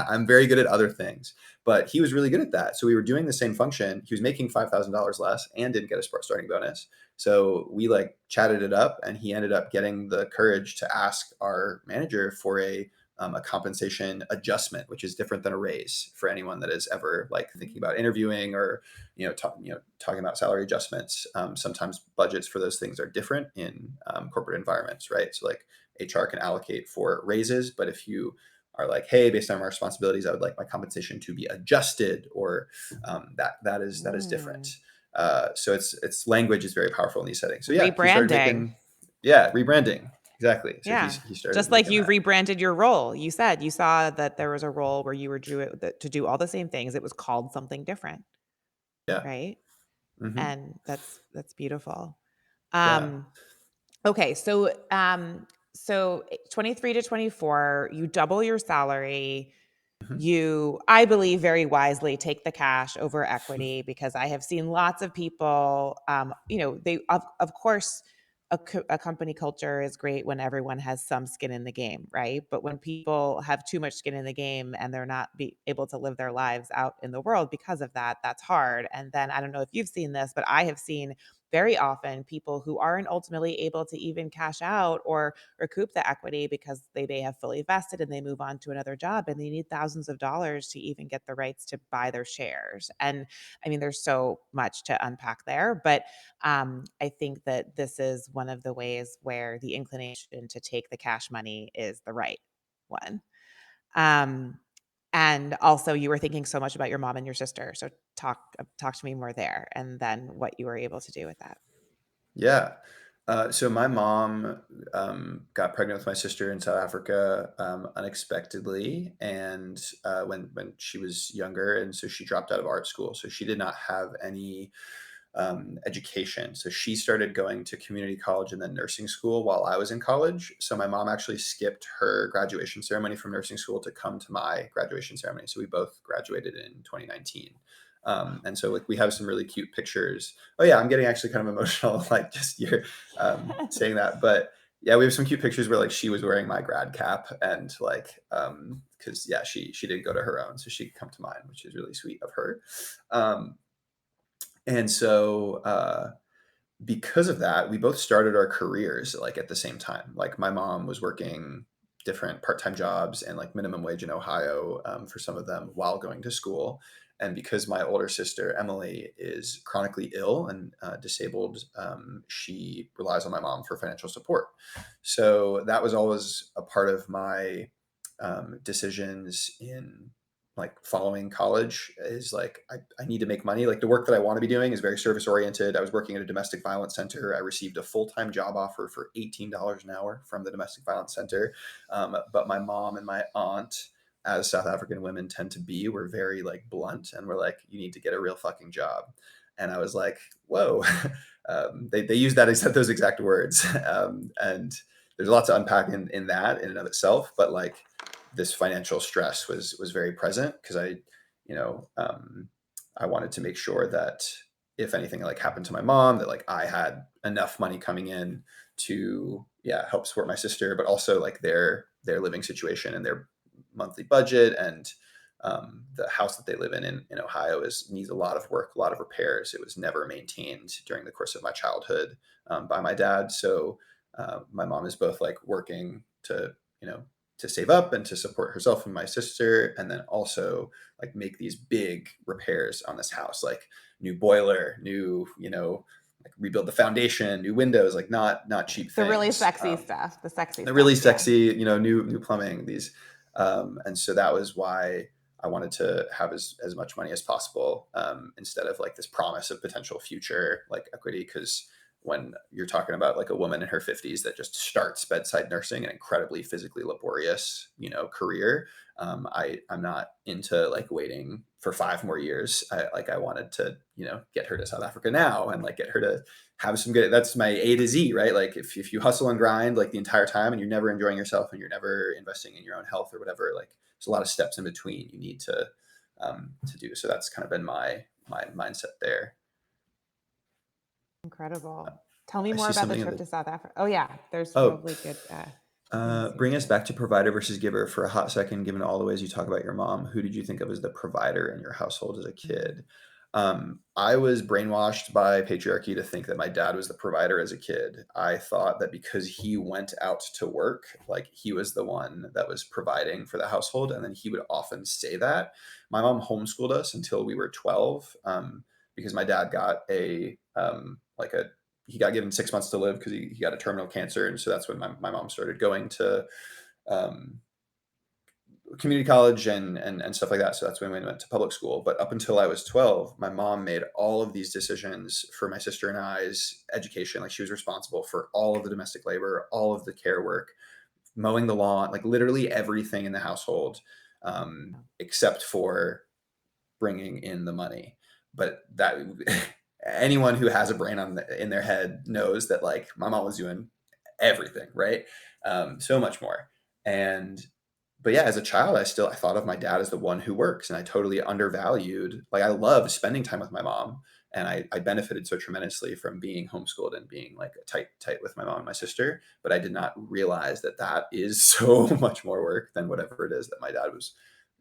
I'm very good at other things, but he was really good at that. So we were doing the same function. He was making $5,000 less and didn't get a starting bonus. So we like chatted it up, and he ended up getting the courage to ask our manager for a compensation adjustment, which is different than a raise for anyone that is ever like thinking about interviewing or talking about salary adjustments. Sometimes budgets for those things are different in corporate environments, right? So like HR can allocate for raises, but if you are like, hey, based on my responsibilities, I would like my compensation to be adjusted, or that is different. Mm. So it's language is very powerful in these settings. So yeah, he started Rebranding. making, yeah, rebranding. Exactly. So Yeah. he started Just like making you that. rebranded your role. You said you saw that there was a role where you were to do all the same things. It was called something different, Yeah. right? Hmm. And that's beautiful. Yeah. Um, okay, so So 23 to 24, you double your salary. Mhm. You, I believe, very wisely take the cash over equity because I have seen lots of people, they, of course, a company culture is great when everyone has some skin in the game, right? But when people have too much skin in the game and they're not able to live their lives out in the world because of that, that's hard. And then I don't know if you've seen this, but I have seen very often people who aren't ultimately able to even cash out or recoup the equity because they may have fully vested and they move on to another job and they need thousands of dollars to even get the rights to buy their shares. And I mean, there's so much to unpack there, but I think that this is one of the ways where the inclination to take the cash money is the right one. Um, and also, you were thinking so much about your mom and your sister. So talk to me more there, and then what you were able to do with that. Yeah. So my mom got pregnant with my sister in South Africa unexpectedly, and when she was younger, and so she dropped out of art school. So she did not have any education. So she started going to community college and then nursing school while I was in college. So my mom actually skipped her graduation ceremony from nursing school to come to my graduation ceremony. So we both graduated in 2019. And so like we have some really cute pictures. Oh yeah, I'm getting actually kind of emotional, like just you're saying that. But yeah, we have some cute pictures where like she was wearing my grad cap and like because yeah, she didn't go to her own, so she could come to mine, which is really sweet of her. Um, and so because of that, we both started our careers like at the same time. Like my mom was working different part-time jobs and like minimum wage in Ohio for some of them while going to school. And because my older sister Emily is chronically ill and disabled, she relies on my mom for financial support. So that was always a part of my decisions in like following college is like I need to make money. Like the work that I want to be doing is very service oriented. I was working at a domestic violence center. I received a full-time job offer for $18 an hour from the domestic violence center. But my mom and my aunt, as South African women tend to be, were very like blunt and were like, you need to get a real fucking job. And I was like, whoa. They use those exact words. And there's a lot to unpack in that in and of itself. But like this financial stress was very present because you know, I wanted to make sure that if anything like happened to my mom, that like I had enough money coming in to yeah help support my sister, but also like their living situation and their monthly budget and the house that they live in Ohio is needs a lot of work, a lot of repairs. It was never maintained during the course of my childhood by my dad. So my mom is both like working to you know to save up and to support herself and my sister, and then also like make these big repairs on this house, like new boiler, new like rebuild the foundation, new windows, like not cheap The really things. sexy stuff, the sexy They're stuff. really Yeah. sexy, new plumbing. These, and so that was why I wanted to have as much money as possible instead of like this promise of potential future like equity. Because when you're talking about like a woman in her 50s that just starts bedside nursing, an incredibly physically laborious career, I'm not into like waiting for 5 more years. I wanted to get her to South Africa now and like get her to have some good, that's my A to Z, right? Like if you hustle and grind like the entire time and you're never enjoying yourself and you're never investing in your own health or whatever, like there's a lot of steps in between you need to do. So that's kind of been my mindset there. Incredible. Tell me I more see about the something in trip the to South Africa. Oh yeah, there's oh probably good things you would bring us say. back to provider versus giver for a hot second. Given all the ways you talk about your mom, who did you think of as the provider in your household as a Mhm. kid? I was brainwashed by patriarchy to think that my dad was the provider as a kid. I thought that because he went out to work, like he was the one that was providing for the household, and then he would often say that. My mom homeschooled us until we were 12, because my dad got a he got given 6 months to live because he got a terminal cancer. And so that's when my mom started going to um, community college and stuff like that. So that's when we went to public school. But up until I was 12, my mom made all of these decisions for my sister and I's education. Like she was responsible for all of the domestic labor, all of the care work, mowing the lawn, like literally everything in the household, except for bringing in the money. But that anyone who has a brain in their head knows that like my mom was doing everything, right? so much more. And but yeah, as a child, I thought of my dad as the one who works, and I totally undervalued. Like I love spending time with my mom, and I benefited so tremendously from being homeschooled and being like tight with my mom and my sister. But I did not realize that that is so much more work than whatever it is that my dad was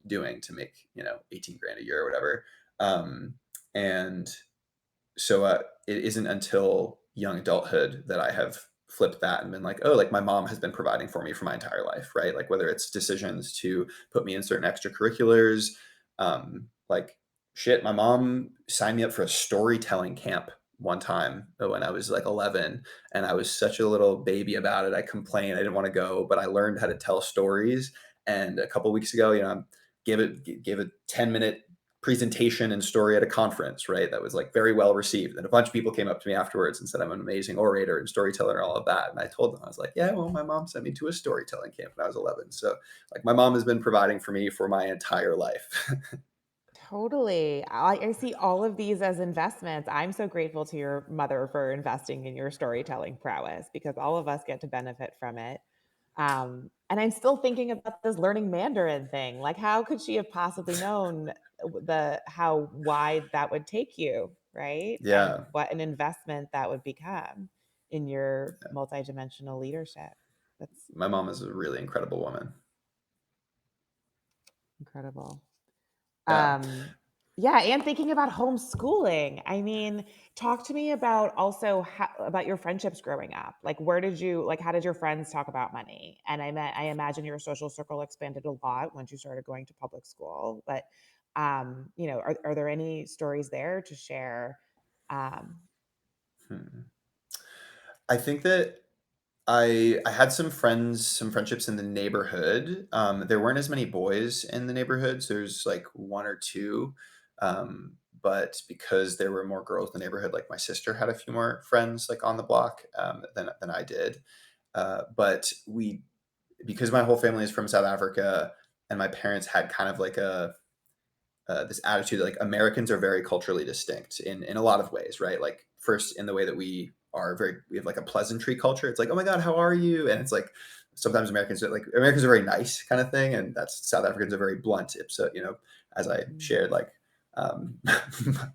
doing to make 18 grand a year or whatever. And so it isn't until young adulthood that I have flipped that and been like, oh, like my mom has been providing for me for my entire life, right? Like whether it's decisions to put me in certain extracurriculars, like shit, my mom signed me up for a storytelling camp one time when I was like 11, and I was such a little baby about it. I complained, I didn't want to go, but I learned how to tell stories. And a couple weeks ago, gave a 10-minute presentation and story at a conference, right? That was like very well received. And a bunch of people came up to me afterwards and said I'm an amazing orator and storyteller and all of that. And I told them, I was like, yeah, well, my mom sent me to a storytelling camp when I was 11. So like my mom has been providing for me for my entire life. Totally. I see all of these as investments. I'm so grateful to your mother for investing in your storytelling prowess because all of us get to benefit from it. And I'm still thinking about this learning Mandarin thing. Like, how could she have possibly known the how wide that would take you, right? And Yeah. what an investment that would become in your multidimensional leadership. That's My mom is a really incredible woman. incredible. Yeah. Um, yeah, and thinking about homeschooling. I mean, talk to me about also about your friendships growing up. Like, where did you like? How did your friends talk about money? And I imagine your social circle expanded a lot once you started going to public school. But, are there any stories there to share? Um, Hmm. I think that I had some friendships in the neighborhood. There weren't as many boys in the neighborhoods. There's like one or two, but because there were more girls in the neighborhood, like my sister had a few more friends like on the block than I did. But we because my whole family is from South Africa, and my parents had kind of like a this attitude that like Americans are very culturally distinct in a lot of ways, right? Like first in the way that we have like a pleasantry culture. It's like, oh my god, how are you? And it's like sometimes Americans are very nice kind of thing, and that's South Africans are very blunt. So as I shared, like um,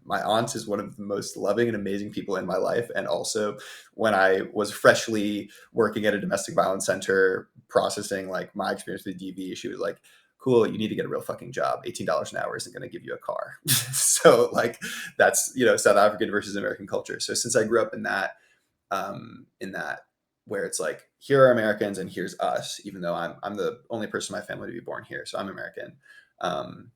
my aunt is one of the most loving and amazing people in my life, and also when I was freshly working at a domestic violence center processing like my experience with DV, she was like, cool, you need to get a real fucking job. $18 an hour isn't going to give you a car. So like that's, South African versus American culture. So since I grew up in that where it's like, here are Americans and here's us, even though I'm the only person in my family to be born here. So I'm American. Um,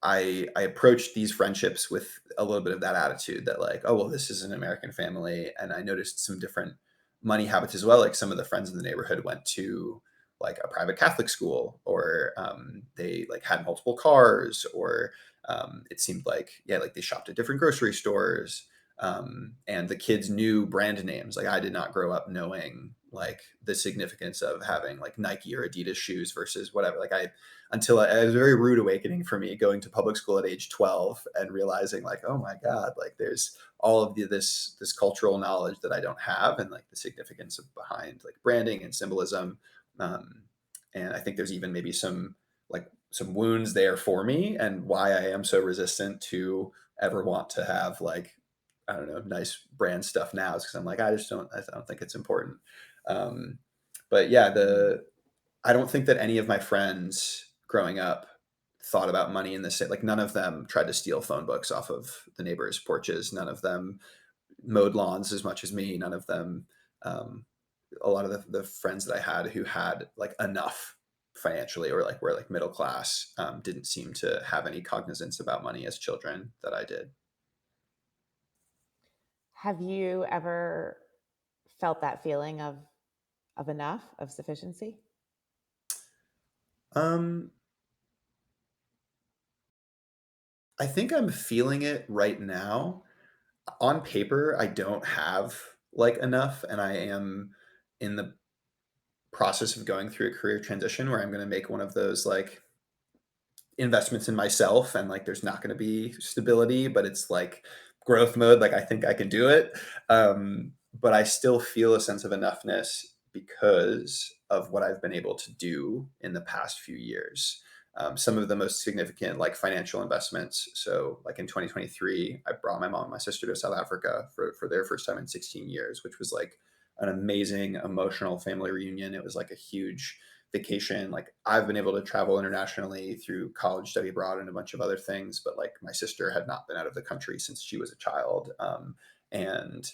I approached these friendships with a little bit of that attitude that like, oh well, this is an American family, and I noticed some different money habits as well. Like some of the friends in the neighborhood went to like a private Catholic school, or they like had multiple cars, or it seemed like like they shopped at different grocery stores, and the kids knew brand names. Like I did not grow up knowing like the significance of having like Nike or Adidas shoes versus whatever. Like it was a very rude awakening for me going to public school at age 12 and realizing like, oh my god, like there's all of this cultural knowledge that I don't have, and like the significance of behind like branding and symbolism. um, and I think there's even maybe some wounds there for me, and why I am so resistant to ever want to have like, I don't know, nice brand stuff now, is because I'm like, I don't think it's important. um, but yeah, the I don't think that any of my friends growing up thought about money in the same, like none of them tried to steal phone books off of the neighbors' porches. None of them mowed lawns as much as me. None of them, um, a lot of the friends that I had who had like enough financially, or like were like middle class, didn't seem to have any cognizance about money as children that I did. have you ever felt that feeling of enough, of sufficiency? Um, I think I'm feeling it right now. On paper, I don't have like enough, and I am in the process of going through a career transition where I'm going to make one of those like investments in myself, and like there's not going to be stability, but it's like growth mode. Like I think I can do it. But I still feel a sense of enoughness because of what I've been able to do in the past few years. Some of the most significant like financial investments. So like in 2023, I brought my mom and my sister to South Africa for their first time in 16 years, which was like an amazing emotional family reunion. It was like a huge vacation. Like I've been able to travel internationally through college, study abroad, and a bunch of other things, but like my sister had not been out of the country since she was a child. And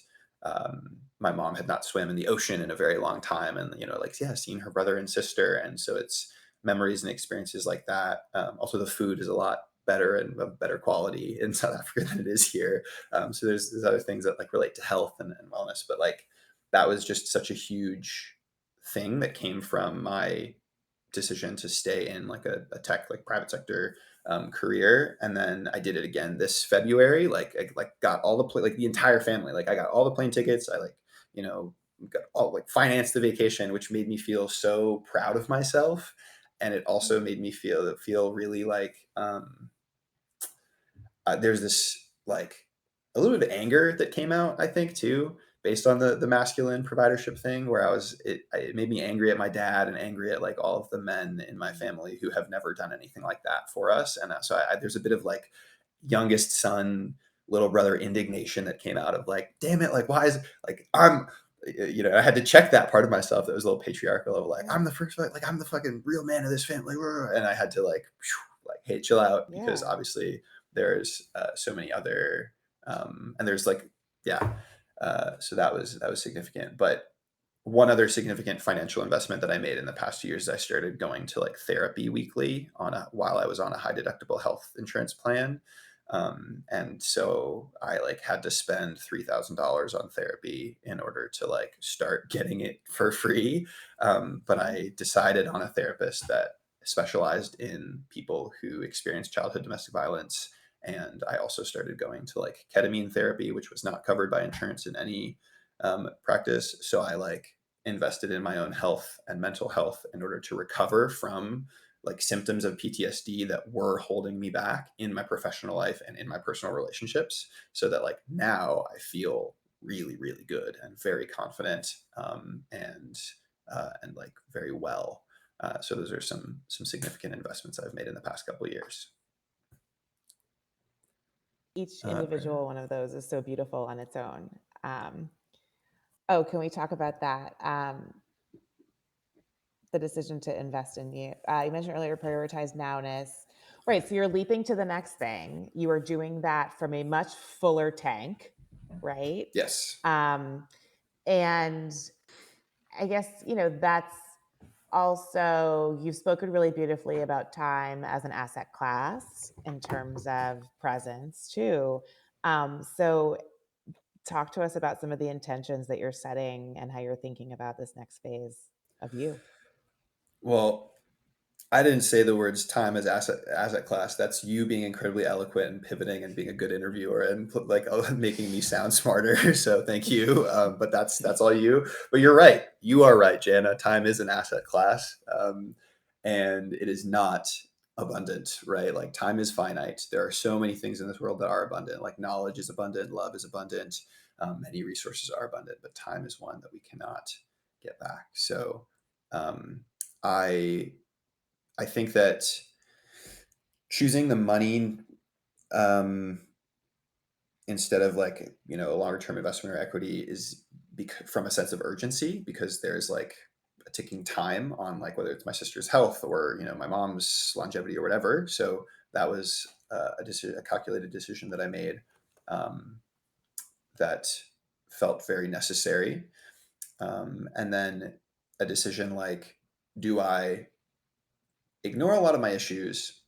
My mom had not swam in the ocean in a very long time, and like yeah, seeing her brother and sister, and so it's memories and experiences like that. Also, the food is a lot better and of better quality in South Africa than it is here. So there's other things that like relate to health and wellness, but like that was just such a huge thing that came from my decision to stay in like a tech like private sector career. And then I did it again this February. Like I like got all like the entire family. Like I got all the plane tickets. I like you know got all like financed the vacation, which made me feel so proud of myself. And it also made me feel really like there's this like a little bit of anger that came out, I think, too, based on the masculine providership thing, where it made me angry at my dad and angry at like all of the men in my family who have never done anything like that for us. And there's a bit of like youngest son, little brother indignation that came out of like, damn it, like why is like I had to check that part of myself that was a little patriarchal of like Yeah. I'm the first like I'm the fucking real man of this family, and I had to like like hey chill out because Yeah. obviously there's so many other and there's like yeah so that was significant. But one other significant financial investment that I made in the past 2 years is I started going to like therapy weekly while I was on a high deductible health insurance plan. And so I like had to spend $3,000 on therapy in order to like start getting it for free. But Mhm. I decided on a therapist that specialized in people who experience childhood domestic violence. And I also started going to like ketamine therapy, which was not covered by insurance in any practice. So I like invested in my own health and mental health in order to recover from like symptoms of PTSD that were holding me back in my professional life and in my personal relationships, so that like now I feel really, really good and very confident and like very well. So those are some significant investments I've made in the past couple of years. Each Right. individual one of those is so beautiful on its own. Um, oh, can we talk about that? The decision to invest in you. You mentioned earlier prioritize nowness. Right. So you're leaping to the next thing. You are doing that from a much fuller tank, right? Yes. Um, and I guess, that's also, you've spoken really beautifully about time as an asset class in terms of presence too. So talk to us about some of the intentions that you're setting and how you're thinking about this next phase of you. Well, I didn't say the words time as asset class. That's you being incredibly eloquent and pivoting and being a good interviewer and like making me sound smarter. So thank you. But that's all you. But you're right. You are right, Jana. Time is an asset class, and it is not abundant. Right? Like time is finite. There are so many things in this world that are abundant. Like knowledge is abundant, love is abundant, many resources are abundant, but time is one that we cannot get back. So um, I I think that choosing the money um, instead of like a longer term investment or equity is from a sense of urgency, because there's like a ticking time on like whether it's my sister's health or my mom's longevity or whatever. So that was a calculated decision that I made um, that felt very necessary. And then a decision like, do I ignore a lot of my issues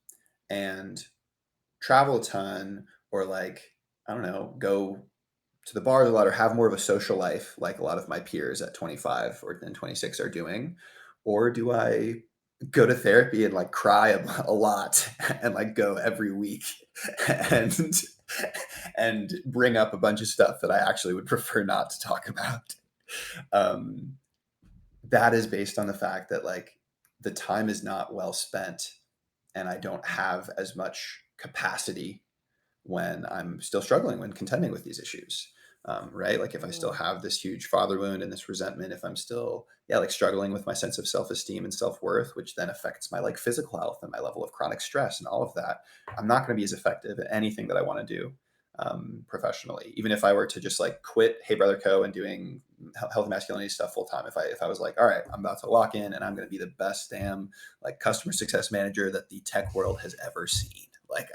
and travel a ton, or like I don't know, go to the bars a lot or have more of a social life like a lot of my peers at 25 or then 26 are doing? Or do I go to therapy and like cry a lot and like go every week and bring up a bunch of stuff that I actually would prefer not to talk about? Um, that is based on the fact that like the time is not well spent and I don't have as much capacity when I'm still struggling, when contending with these issues. right? Like if I still Mm. have this huge father wound and this resentment, if I'm still, yeah, like struggling with my sense of self-esteem and self-worth, which then affects my like physical health and my level of chronic stress and all of that, I'm not going to be as effective at anything that I want to do professionally. Even if I were to just like quit Hey Brother Co and doing health and masculinity stuff full time, if I was like, all right, I'm about to lock in and I'm going to be the best damn like customer success manager that the tech world has ever seen. Like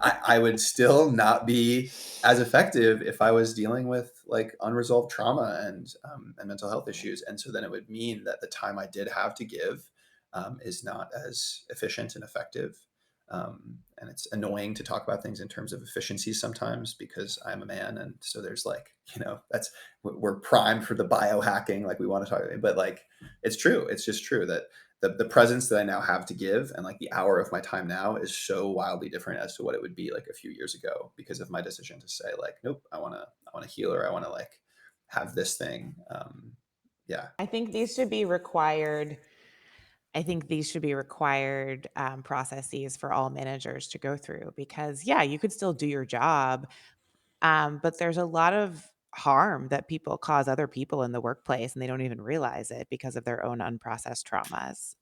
I would still not be as effective if I was dealing with like unresolved trauma and mental health issues. And so then it would mean that the time I did have to give is not as efficient and effective. And it's annoying to talk about things in terms of efficiency sometimes because I'm a man, and so there's like, that's, we're primed for the biohacking, like we want to talk about, but like it's true. It's just true that the presence that I now have to give and like the hour of my time now is so wildly different as to what it would be like a few years ago because of my decision to say like, nope, I want to heal, or I want to like have this thing. Yeah. I think these should be required. I think these should be required processes for all managers to go through because, yeah, you could still do your job, but there's a lot of harm that people cause other people in the workplace and they don't even realize it because of their own unprocessed traumas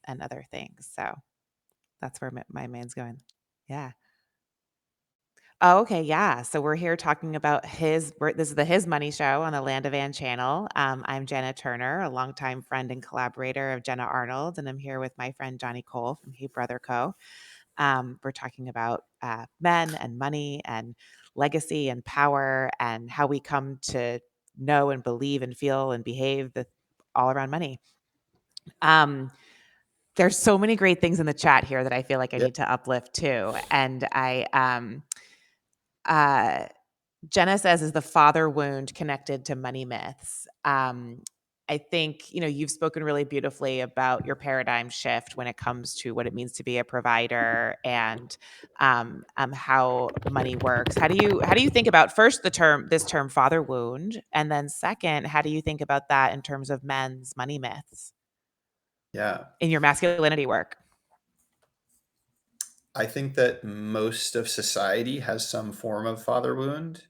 and other things. So that's where my man's going. Yeah. Oh, okay, yeah. So we're here talking about this is the His Money Show on the Land of Ann channel. I'm Janna Turner, a longtime friend and collaborator of Jenna Arnold, and I'm here with my friend Johnny Cole from Hey Brother Co. We're talking about men and money and legacy and power and how we come to know and believe and feel and behave all around money. Um, there's so many great things in the chat here that I feel like I Yeah. need to uplift too, and uh, Jenna says, is the father wound connected to money myths? I think, you've spoken really beautifully about your paradigm shift when it comes to what it means to be a provider and how money works. How do you think about first this term father wound, and then second, how do you think about that in terms of men's money myths Yeah. in your masculinity work? I think that most of society has some form of father wound.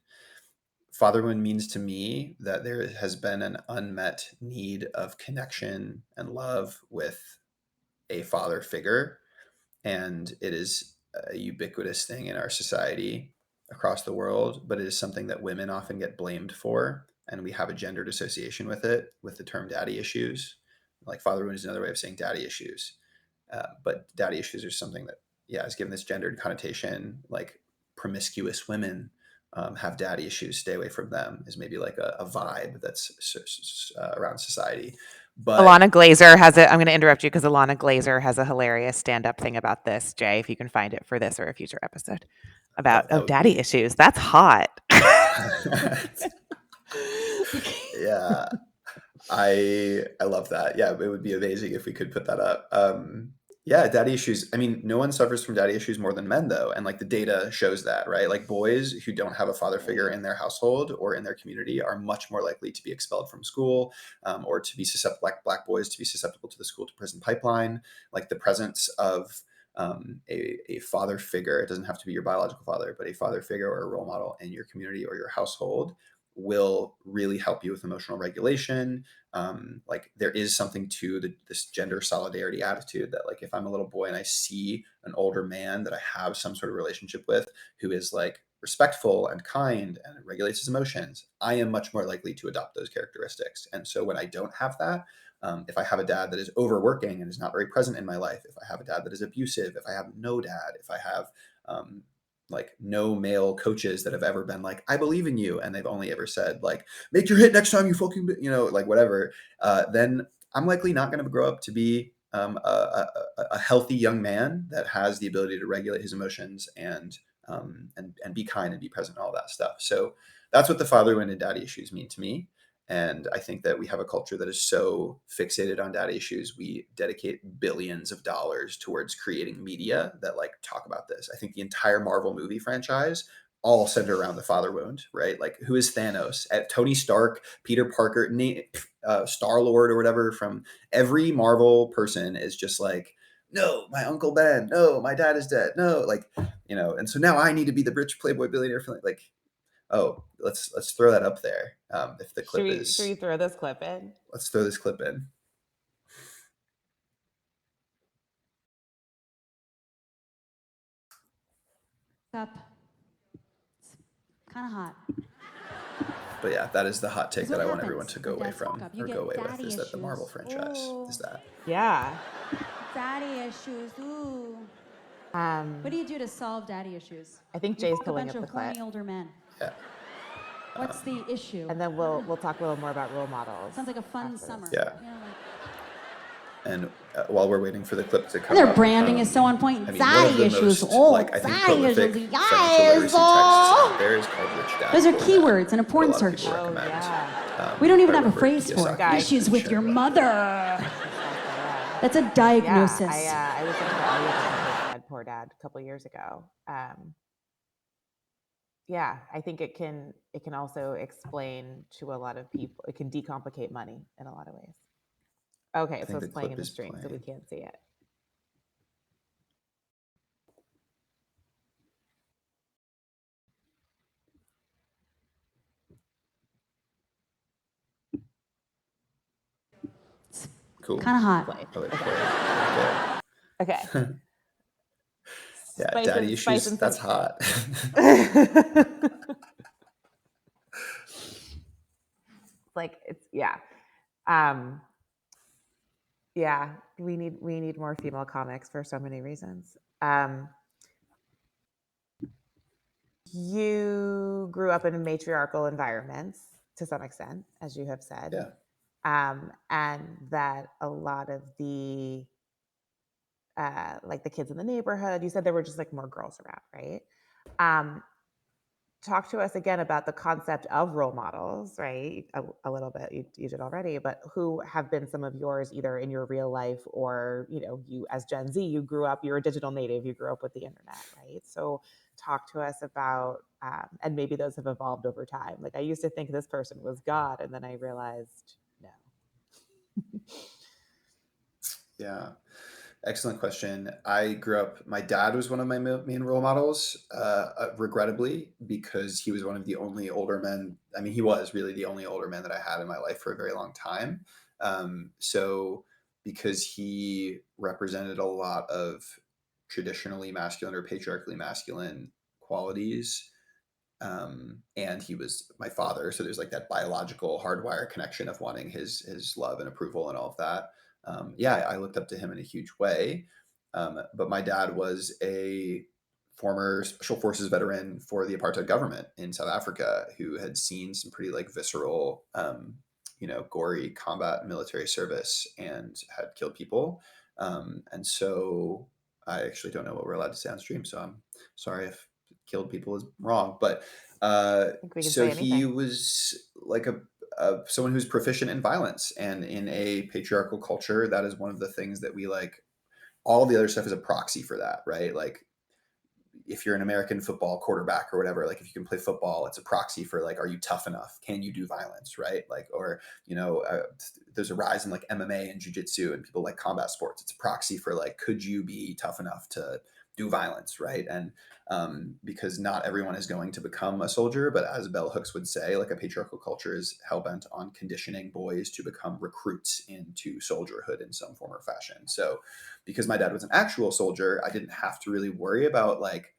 Father wound means to me that there has been an unmet need of connection and love with a father figure. And it is a ubiquitous thing in our society across the world, but it is something that women often get blamed for. And we have a gendered association with it, with the term daddy issues. Like father wound is another way of saying daddy issues. But daddy issues are something that, yeah, is given this gendered connotation. Like promiscuous women have daddy issues. Stay away from them is maybe like a vibe that's around society. But Alana Glazer has it. I'm going to interrupt you because Alana Glazer has a hilarious stand-up thing about this, Jay, if you can find it for this or a future episode about, that would daddy be, issues. That's hot. yeah, I love that. Yeah, it would be amazing if we could put that up. Yeah, daddy issues. I mean, no one suffers from daddy issues more than men, though, and like the data shows that, right? Like boys who don't have a father figure in their household or in their community are much more likely to be expelled from school, or to be susceptible. Black boys to be susceptible to the school to prison pipeline. Like the presence of a father figure. It doesn't have to be your biological father, but a father figure or a role model in your community or your household will really help you with emotional regulation. Like there is something to this gender solidarity attitude that like if I'm a little boy and I see an older man that I have some sort of relationship with who is like respectful and kind and regulates his emotions, I am much more likely to adopt those characteristics. And so when I don't have that, if I have a dad that is overworking and is not very present in my life, if I have a dad that is abusive, if I have no dad, if I have um, like no male coaches that have ever been like, I believe in you, and they've only ever said like, make your hit next time you fucking, like whatever, then I'm likely not going to grow up to be a healthy young man that has the ability to regulate his emotions and be kind and be present and all that stuff. So that's what the fatherhood and daddy issues mean to me. And I think that we have a culture that is so fixated on data issues. We dedicate billions of dollars towards creating media that like talk about this. I think the entire Marvel movie franchise all center around the father wound, right? Like who is Thanos? Tony Stark, Peter Parker, Star Lord or whatever from every Marvel person is just like, no, my Uncle Ben, no, my dad is dead, no, like, and so now I need to be the rich Playboy billionaire. Like Oh, let's throw that up there. If the Should clip we is, throw this clip in? let's throw this clip in. Up. It's kind of hot. But yeah, that is the hot take Because that what I want everyone happens to go when away dads fuck from, up? You or go get away with, daddy is that the Marvel issues. franchise is Ooh, that. Yeah. daddy issues. Ooh. What do Um, you do to solve daddy issues? I think You Jay's fuck a pulling bunch up the of clip, horny older men. Yeah. What's the issue? and then we'll talk a little more about role models. Sounds like a fun after summer. this. Yeah. You know, like, And while we're waiting for the clip to come their up, branding is so on point. I mean, one of Daddy the issues. most, Oh, I think, daddy prolific issues. financial Yes. literacy texts out there is called Rich Dad Those are Poor Dad, keywords in a that a porn lot of search. people Oh recommend. yeah. We don't even by have a Robert phrase for it. Kiyosaki Issues and with your Sharon White. mother. That's a Yeah, diagnosis. I listened to the audiobook of Rich Dad Poor Dad a couple years ago. Yeah, I think it can also explain to a lot of people. It can decomplicate money in a lot of ways. I Okay, so think it's the playing clip in the is stream, so we playing. can't see it. Cool. Kind of hot. Play. I like Okay. play. I Okay. like it. Yeah, Spice daddy and spice issues, and that's some. hot. Like it's yeah. Um yeah, we need more female comics for so many reasons. You grew up in matriarchal environments to some extent, as you have said, Yeah. and that a lot of the like the kids in the neighborhood, you said there were just like more girls around, right? Um, Talk to us again about the concept of role models, right? A little bit, you did already, but who have been some of yours either in your real life or, you as Gen Z, you grew up, you're a digital native, you grew up with the internet, right? So talk to us about, and maybe those have evolved over time. Like I used to think this person was God, and then I realized no. Yeah. Excellent question. I grew up, my dad was one of my main role models, regrettably, because he was one of the only older men. I mean, he was really the only older man that I had in my life for a very long time. So, because he represented a lot of traditionally masculine or patriarchally masculine qualities, and he was my father, so there's like that biological hardwire connection of wanting his love and approval and all of that. Yeah, I looked up to him in a huge way. But my dad was a former special forces veteran for the apartheid government in South Africa who had seen some pretty like visceral, gory combat military service and had killed people. And so I actually don't know what we're allowed to say on stream, so I'm sorry if killed people is wrong, but I think we can so say he anything. was like someone who's proficient in violence, and in a patriarchal culture, that is one of the things that we like. All the other stuff is a proxy for that, right? Like if you're an American football quarterback or whatever, like if you can play football, it's a proxy for like, are you tough enough? Can you do violence, right? Like, or there's a rise in like MMA and jujitsu and people like combat sports. It's a proxy for like, could you be tough enough to do violence, right? And because not everyone is going to become a soldier, but as Bell Hooks would say, like a patriarchal culture is hell bent on conditioning boys to become recruits into soldierhood in some form or fashion. So, because my dad was an actual soldier, I didn't have to really worry about like,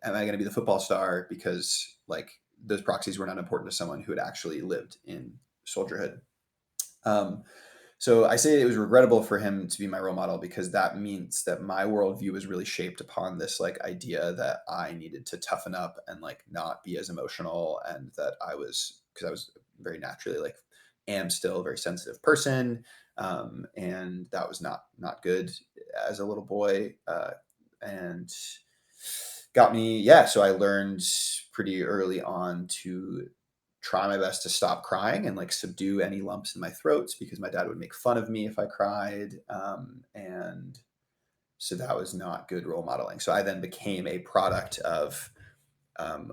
am I going to be the football star? Because like those proxies were not important to someone who had actually lived in soldierhood. Um, so I say it was regrettable for him to be my role model because that means that my worldview was really shaped upon this like idea that I needed to toughen up and like not be as emotional, and that because I was very naturally like am still a very sensitive person, and that was not good as a little boy, and got me, yeah. So I learned pretty early on to try my best to stop crying and like subdue any lumps in my throats because my dad would make fun of me if I cried. And so that was not good role modeling. So I then became a product of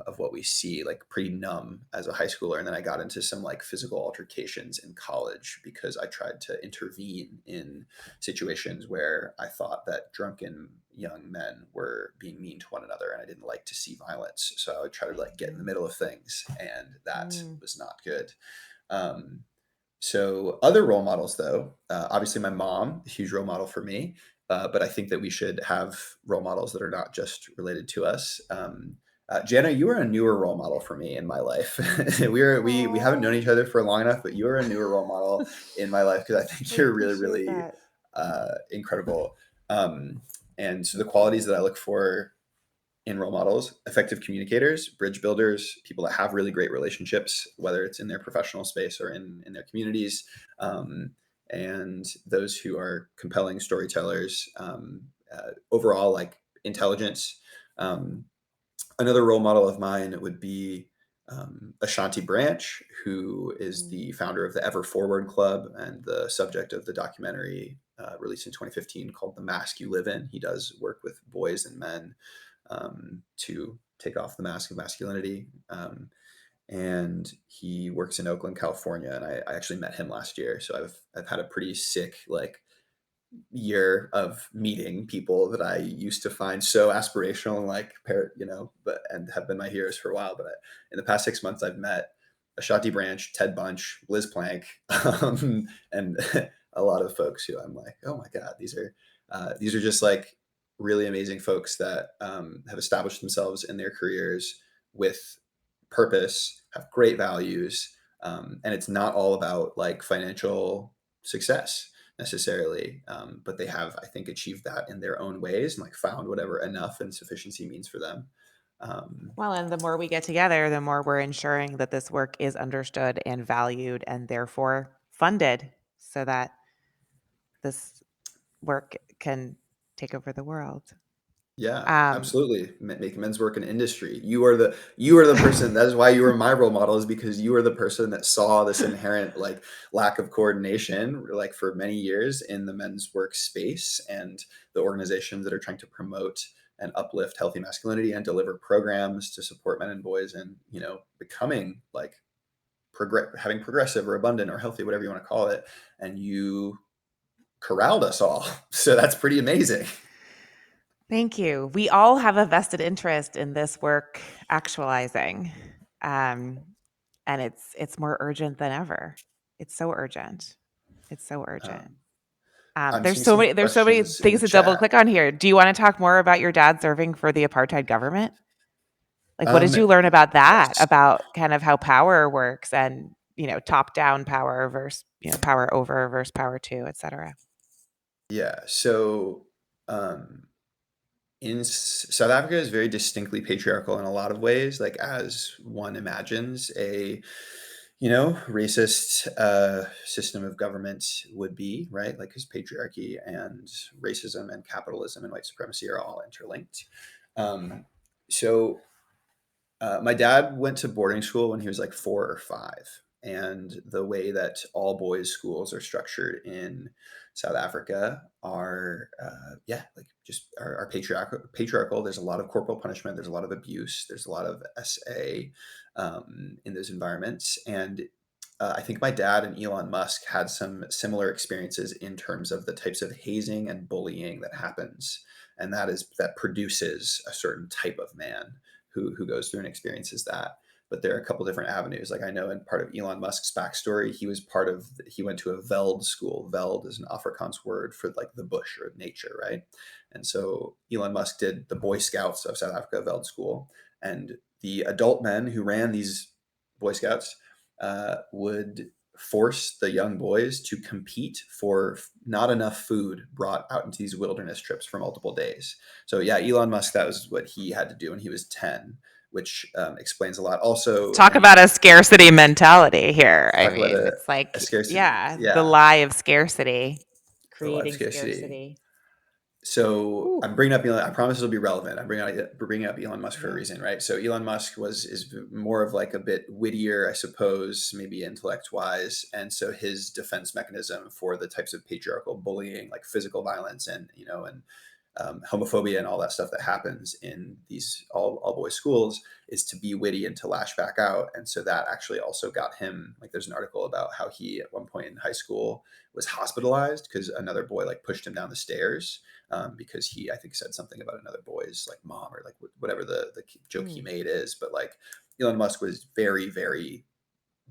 of what we see, like pretty numb as a high schooler. And then I got into some like physical altercations in college because I tried to intervene in situations where I thought that drunken young men were being mean to one another, and I didn't like to see violence. So I would try to like get in the middle of things, and that was not good. Um, so other role models, though, obviously my mom, a huge role model for me, but I think that we should have role models that are not just related to us. Janna, you are a newer role model for me in my life. We haven't known each other for long enough, but you are a newer role model in my life because I think I you're really, appreciate really that. incredible. And so the qualities that I look for in role models: effective communicators, bridge builders, people that have really great relationships, whether it's in their professional space or in their communities, um, and those who are compelling storytellers, overall like intelligence. Um, Another role model of mine would be Ashanti Branch, who is the founder of the Ever Forward Club and the subject of the documentary released in 2015 called The Mask You Live In. He does work with boys and men to take off the mask of masculinity. And he works in Oakland, California. And I actually met him last year. So I've had a pretty sick, like, year of meeting people that I used to find so aspirational and like, but and have been my heroes for a while. But in the past 6 months, I've met Ashati Branch, Ted Bunch, Liz Plank, and a lot of folks who I'm like, oh my God, these are just like really amazing folks that have established themselves in their careers with purpose, have great values, and it's not all about like financial success necessarily, but they have, I think, achieved that in their own ways and like found whatever enough and sufficiency means for them. Well, and the more we get together, the more we're ensuring that this work is understood and valued and therefore funded so that this work can take over the world. Yeah, Um, absolutely. Make men's work an industry. You are the person. That is why you were my role model, is because you are the person that saw this inherent like lack of coordination, like for many years in the men's work space, and the organizations that are trying to promote and uplift healthy masculinity and deliver programs to support men and boys, and becoming like having progressive or abundant or healthy, whatever you want to call it. And you corralled us all, so that's pretty amazing. Thank you. We all have a vested interest in this work actualizing. Um, and it's more urgent than ever. It's so urgent. It's so urgent. Um, I'm There's seeing so some many questions in things the to double chat. click on here. Do you want to talk more about your dad serving for the apartheid government? Like, what did you learn about that? Yes. About kind of how power works and, top down power versus, power over versus power to, et cetera. Yeah. So, South Africa is very distinctly patriarchal in a lot of ways, like as one imagines a, racist system of government would be, right? Like, because patriarchy and racism and capitalism and white supremacy are all interlinked. So my dad went to boarding school when he was like 4 or 5. And the way that all boys schools are structured in South Africa are, like just are patriarchal. There's a lot of corporal punishment. There's a lot of abuse. There's a lot of SA in those environments. And I think my dad and Elon Musk had some similar experiences in terms of the types of hazing and bullying that happens. And that produces a certain type of man who goes through and experiences that. But there are a couple different avenues. Like, I know in part of Elon Musk's backstory, he went to a Veld school. Veld is an Afrikaans word for like the bush or nature, right? And so Elon Musk did the Boy Scouts of South Africa Veld school, and the adult men who ran these Boy Scouts would force the young boys to compete for not enough food brought out into these wilderness trips for multiple days. So yeah, Elon Musk, that was what he had to do when he was 10, which explains a lot. Also, Talk about a scarcity mentality here. I talk about mean, it's a like, scarcity. yeah, the Yeah, lie of scarcity, the life creating scarcity. scarcity. So Ooh, I'm bringing up Elon. I promise it'll be relevant. Bringing up Elon Musk for a yeah. reason, right? So Elon Musk is more of like a bit wittier, I suppose, maybe intellect wise, and so his defense mechanism for the types of patriarchal bullying, like physical violence, and homophobia and all that stuff that happens in these all boys schools is to be witty and to lash back out. And so that actually also got him, like, there's an article about how he at one point in high school was hospitalized because another boy like pushed him down the stairs, because he, I think, said something about another boy's like mom or like whatever the joke he Mm. made is. But like Elon Musk was very, very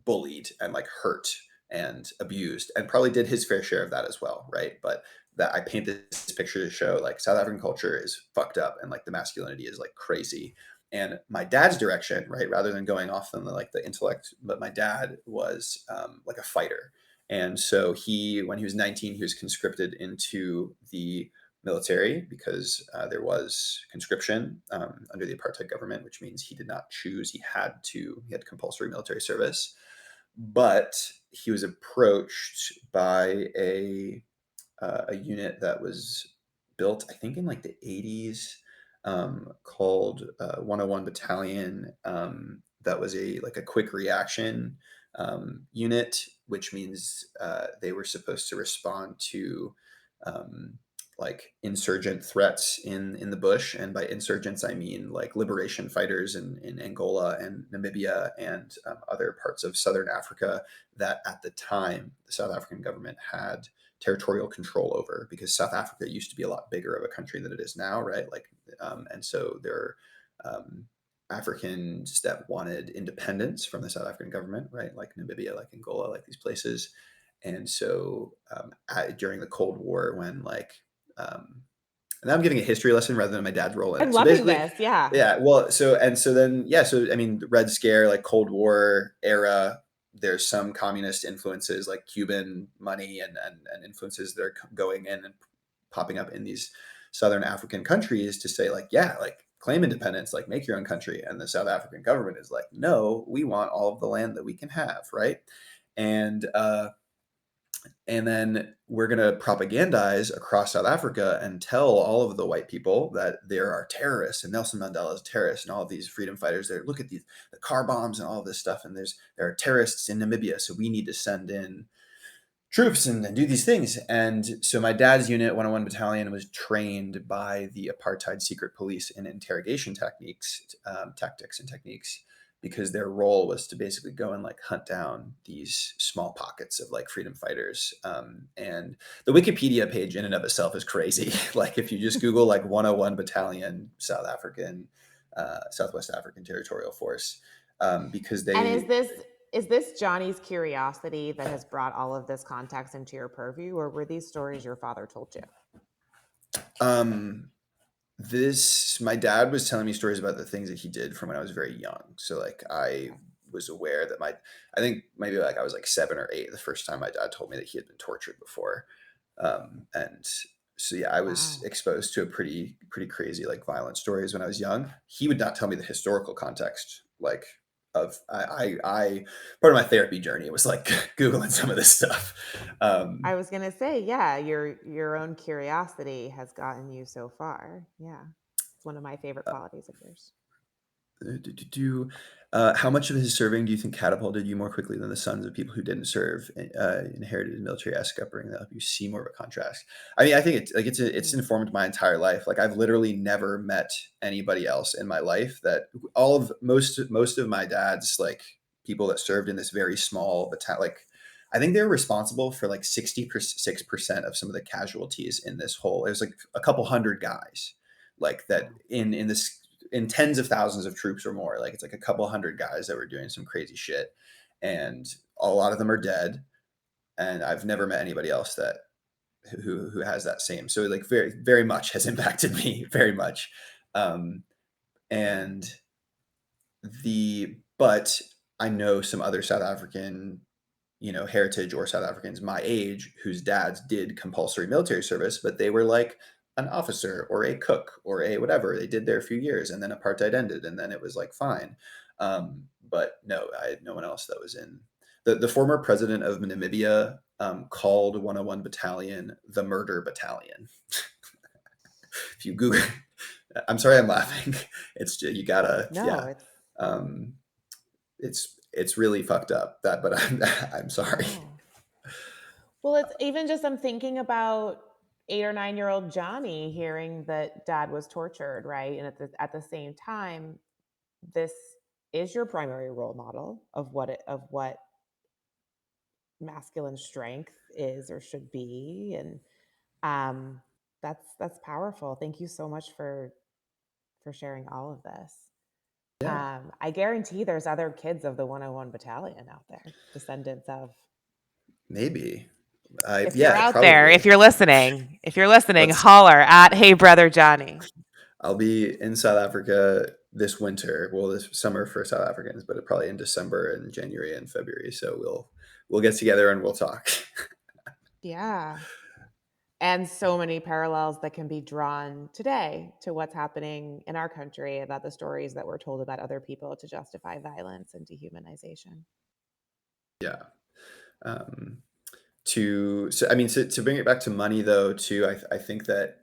bullied and like hurt and abused and probably did his fair share of that as well, right? But that I paint this picture to show like South African culture is fucked up and like the masculinity is like crazy. And my dad's direction, right, rather than going off on the like the intellect, but my dad was like a fighter. And so he, when he was 19, he was conscripted into the military because there was conscription under the apartheid government, which means he did not choose. He had compulsory military service, but he was approached by a unit that was built, I think, in like the 80s, called 101 Battalion. That was a like a quick reaction unit, which means they were supposed to respond to um, like insurgent threats in the bush. And by insurgents, I mean like liberation fighters in Angola and Namibia and other parts of Southern Africa that at the time the South African government had territorial control over, because South Africa used to be a lot bigger of a country than it is now, right? Like, and so there are Africans that wanted independence from the South African government, right? Like Namibia, like Angola, like these places. And so during the Cold War, when like, and I'm giving a history lesson rather than my dad's role in I'm it. So loving basically, this. Yeah. yeah. Well, so then, yeah. So I mean, Red Scare, like Cold War era, there's some communist influences like Cuban money and influences that are going in and popping up in these Southern African countries to say like, yeah, like claim independence, like make your own country. And the South African government is like, no, we want all of the land that we can have, right? And and then we're going to propagandize across South Africa and tell all of the white people that there are terrorists and Nelson Mandela is a terrorist and all of these freedom fighters there. Look at the car bombs and all of this stuff. And there are terrorists in Namibia. So we need to send in troops and do these things. And so my dad's unit, 101 Battalion, was trained by the apartheid secret police in interrogation tactics and techniques, because their role was to basically go and like hunt down these small pockets of like freedom fighters. And the Wikipedia page in and of itself is crazy. Like if you just Google like 101 Battalion, Southwest African Territorial Force, because And they is this Johnny's curiosity that has brought all of this context into your purview, or were these stories your father told you? um this my dad was telling me stories about the things that he did from when I was very young. So like I was aware that I think maybe like I was like 7 or 8 the first time my dad told me that he had been tortured before. And so yeah, I was Wow. exposed to a pretty crazy like violent stories when I was young. He would not tell me the historical context, like of I part of my therapy journey was like Googling some of this stuff. I Um, was gonna say, yeah, your own curiosity has gotten you so far. Yeah. It's one of my favorite qualities of yours. How much of his serving do you think catapulted you more quickly than the sons of people who didn't serve, inherited military-esque upbringing that help you see more of a contrast? I mean, I think it's Mm. informed my entire life. Like I've literally never met anybody else in my life that all of most of my dad's like people that served in this very small battalion, like I think they're responsible for like 66% of some of the casualties in this whole. It was like a couple hundred guys like that Wow. in this in tens of thousands of troops or more. Like it's like a couple hundred guys that were doing some crazy shit, and a lot of them are dead. And I've never met anybody else that who has that same. So like very much has impacted me very much. Um, Wow. and but I know some other South African, heritage or South Africans my age whose dads did compulsory military service, but they were like an officer or a cook or a whatever. They did there a few years and then apartheid ended and then it was like fine. But no, I had no one else that was in. The former president of Namibia called 101 Battalion the murder battalion. If you Google, I'm sorry I'm Wow. laughing. It's just, you gotta, No, yeah. it's Um, it's really fucked up that, but I'm sorry. wow. Well, it's even just I'm thinking about 8 or 9 year old Johnny hearing that dad was tortured, right? And at the same time, this is your primary role model of what masculine strength is or should be, and um, that's powerful. Thank you so much for sharing all of this. Yeah, I guarantee there's other kids of the 101 Battalion out there, descendants of. maybe. If you're Yeah, out there, probably. if you're listening, Let's holler at Hey Brother Johnny. I'll be in South Africa this winter. Well, this summer for South Africans, but probably in December and January and February. So we'll get together and we'll talk. Yeah. And so many parallels that can be drawn today to what's happening in our country about the stories that were told about other people to justify violence and dehumanization. Yeah. Um, so I mean, to bring it back to money though, too, I think that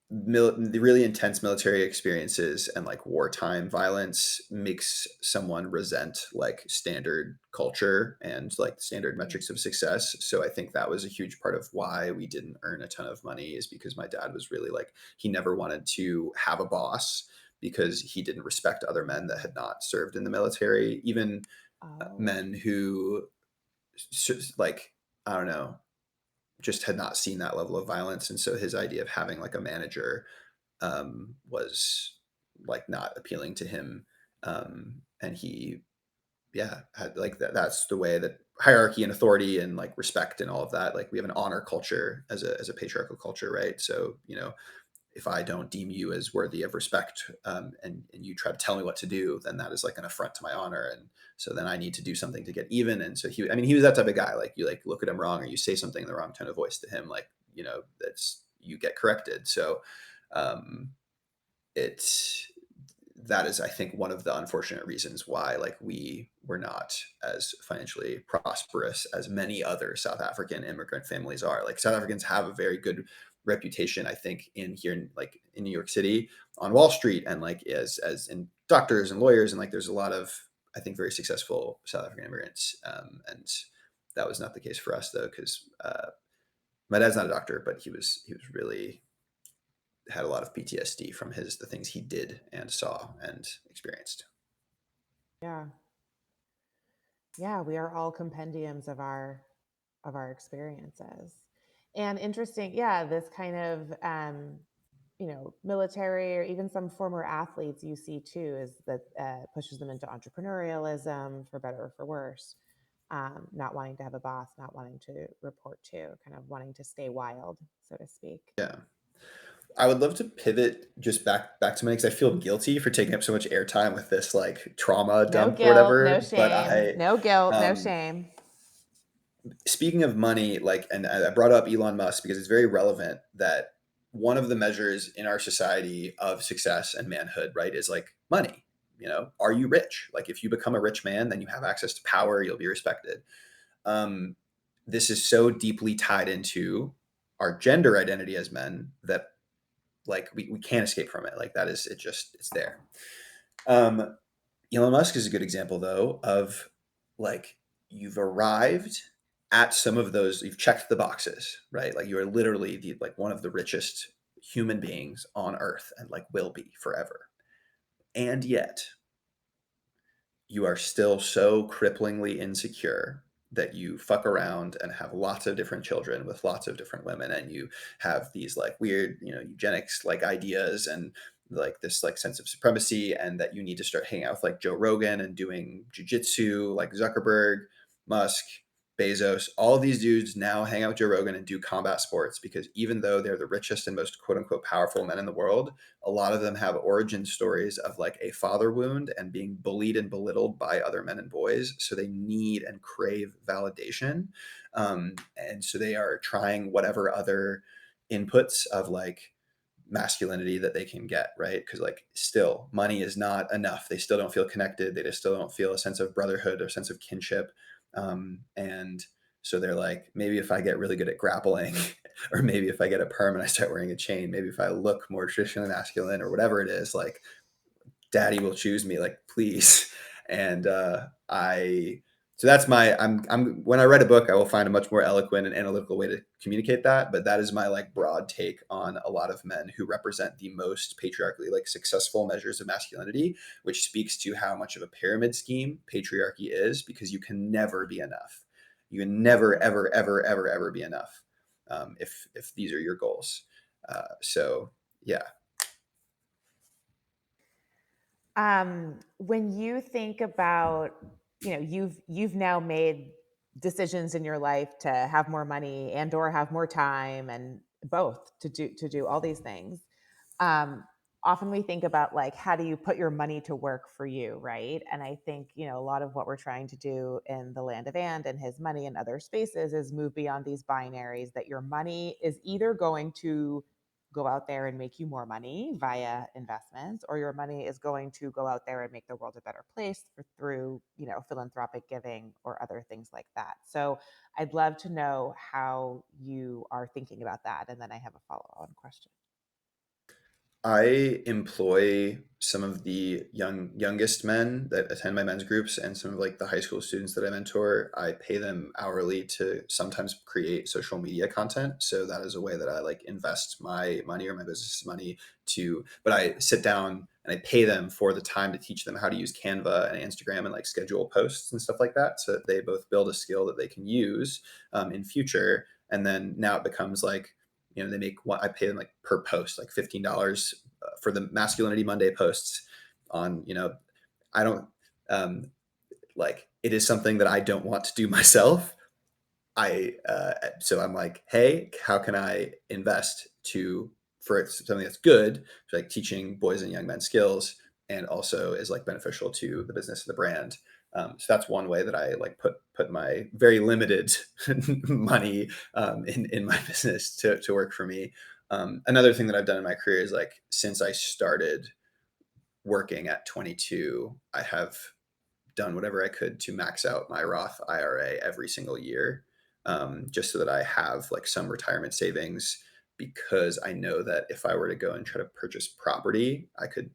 the really intense military experiences and like wartime violence makes someone resent like standard culture and like standard Mm. metrics of success. So I think that was a huge part of why we didn't earn a ton of money, is because my dad was really like, he never wanted to have a boss because he didn't respect other men that had not served in the military, even Oh, men who like, I don't know, just had not seen that level of violence. And so his idea of having like a manager was like not appealing to him. And he, yeah, had like that's the way that hierarchy and authority and like respect and all of that. Like we have an honor culture as a patriarchal culture, right? So, if I don't deem you as worthy of respect, and you try to tell me what to do, then that is like an affront to my honor. And so then I need to do something to get even. And so I mean, he was that type of guy. Like you like look at him wrong or you say something in the wrong tone of voice to him, like, that's, you get corrected. So um, it's, that is, I think, one of the unfortunate reasons why like we were not as financially prosperous as many other South African immigrant families are. Like South Africans have a very good reputation, I think, in here like in New York City on Wall Street, and like as in doctors and lawyers, and like there's a lot of, I think, very successful South African immigrants. And that was not the case for us though, because my dad's not a doctor, but he was really had a lot of PTSD from the things he did and saw and experienced. yeah. Yeah, we are all compendiums of our experiences. And interesting, yeah, this kind of military or even some former athletes you see too is that pushes them into entrepreneurialism for better or for worse. Not wanting to have a boss, not wanting to report to, kind of wanting to stay wild, so to speak. Yeah. I would love to pivot just back to money because I feel guilty for taking up so much airtime with this like trauma No dump or guilt, no whatever. But shame, no guilt, no um, shame. speaking of money, like, and I brought up Elon Musk because it's very relevant that one of the measures in our society of success and manhood, right, is like money. Are you rich? Like, if you become a rich man, then you have access to power, you'll be respected. Um, this is so deeply tied into our gender identity as men that like we can't escape from it. Like that is it, just it's there. um Elon Musk is a good example though of like, you've arrived at some of those, you've checked the boxes, right? Like you are literally like one of the richest human beings on earth and like will be forever, and yet you are still so cripplingly insecure that you fuck around and have lots of different children with lots of different women, and you have these like weird, eugenics like ideas, and like this like sense of supremacy, and that you need to start hanging out with like Joe Rogan and doing jujitsu like Zuckerberg, Musk, Bezos. All of these dudes now hang out with Joe Rogan and do combat sports because even though they're the richest and most quote unquote powerful men in the world, a lot of them have origin stories of like a father wound and being bullied and belittled by other men and boys. So they need and crave validation. And so they are trying whatever other inputs of like masculinity that they can get, right? Because like still money is not enough. They still don't feel connected. They just still don't feel a sense of brotherhood or sense of kinship. And so they're like, maybe if I get really good at grappling, or maybe if I get a perm and I start wearing a chain, maybe if I look more traditionally masculine or whatever it is, like daddy will choose me, like please. And I So that's my I'm when I write a book, I will find a much more eloquent and analytical way to communicate that. But that is my like broad take on a lot of men who represent the most patriarchally like successful measures of masculinity, which speaks to how much of a pyramid scheme patriarchy is, because you can never be enough. You can never, ever, ever, ever, ever be enough if these are your goals. So yeah, When you think about, you've now made decisions in your life to have more money and or have more time, and both to do all these things. um, Often we think about like, how do you put your money to work for you, right? And I think, a lot of what we're trying to do in the Land of And his money and other spaces is move beyond these binaries, that your money is either going to go out there and make you more money via investments, or your money is going to go out there and make the world a better place through, philanthropic giving or other things like that. So I'd love to know how you are thinking about that, and then I have a follow-on question. I employ some of the youngest men that attend my men's groups and some of like the high school students that I mentor. I pay them hourly to sometimes create social media content. So that is a way that I like invest my money or my business money to, but I sit down and I pay them for the time to teach them how to use Canva and Instagram and like schedule posts and stuff like that. So that they both build a skill that they can use in future. And then now it becomes like, they make what I pay them like per post, like $15 for the Masculinity Monday posts on, I don't, like, it is something that I don't want to do myself. So I'm like, hey, how can I invest for something that's good, like teaching boys and young men skills, and also is like beneficial to the business and the brand. So that's one way that I like put my very limited money in my business to work for me. Another thing that I've done in my career is like since I started working at 22, I have done whatever I could to max out my Roth IRA every single year, just so that I have like some retirement savings. Because I know that if I were to go and try to purchase property, I could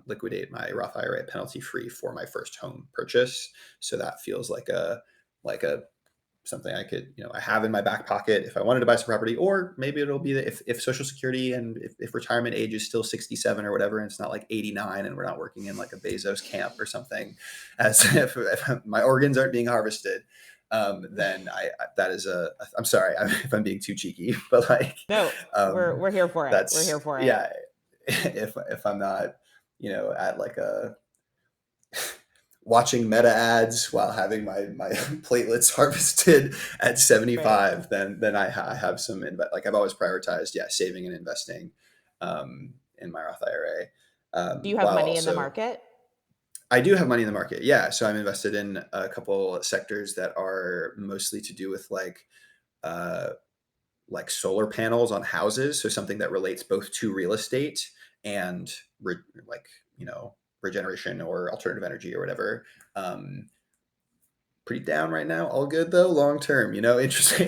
liquidate my Roth IRA penalty free for my first home purchase. So that feels like a something I could, I have in my back pocket if I wanted to buy some property, or maybe it'll be that if Social Security and if retirement age is still 67 or whatever, and it's not like 89 and we're not working in like a Bezos camp or something, as if my organs aren't being harvested, then that is I'm sorry if I'm being too cheeky, but like, No, um, we're here for it. We're here that's, for it. yeah, if I'm not, at like a, watching meta ads while having my platelets harvested at Right. 75, then I have some like I've always prioritized, yeah, saving and investing in my Roth IRA, Do you have while money in the also market? I do have money in the market. Yeah, so I'm invested in a couple sectors that are mostly to do with uh, like solar panels on houses, so something that relates both to real estate and like, regeneration or alternative energy or whatever. Um, Pretty down right now. All good though, long term. Interest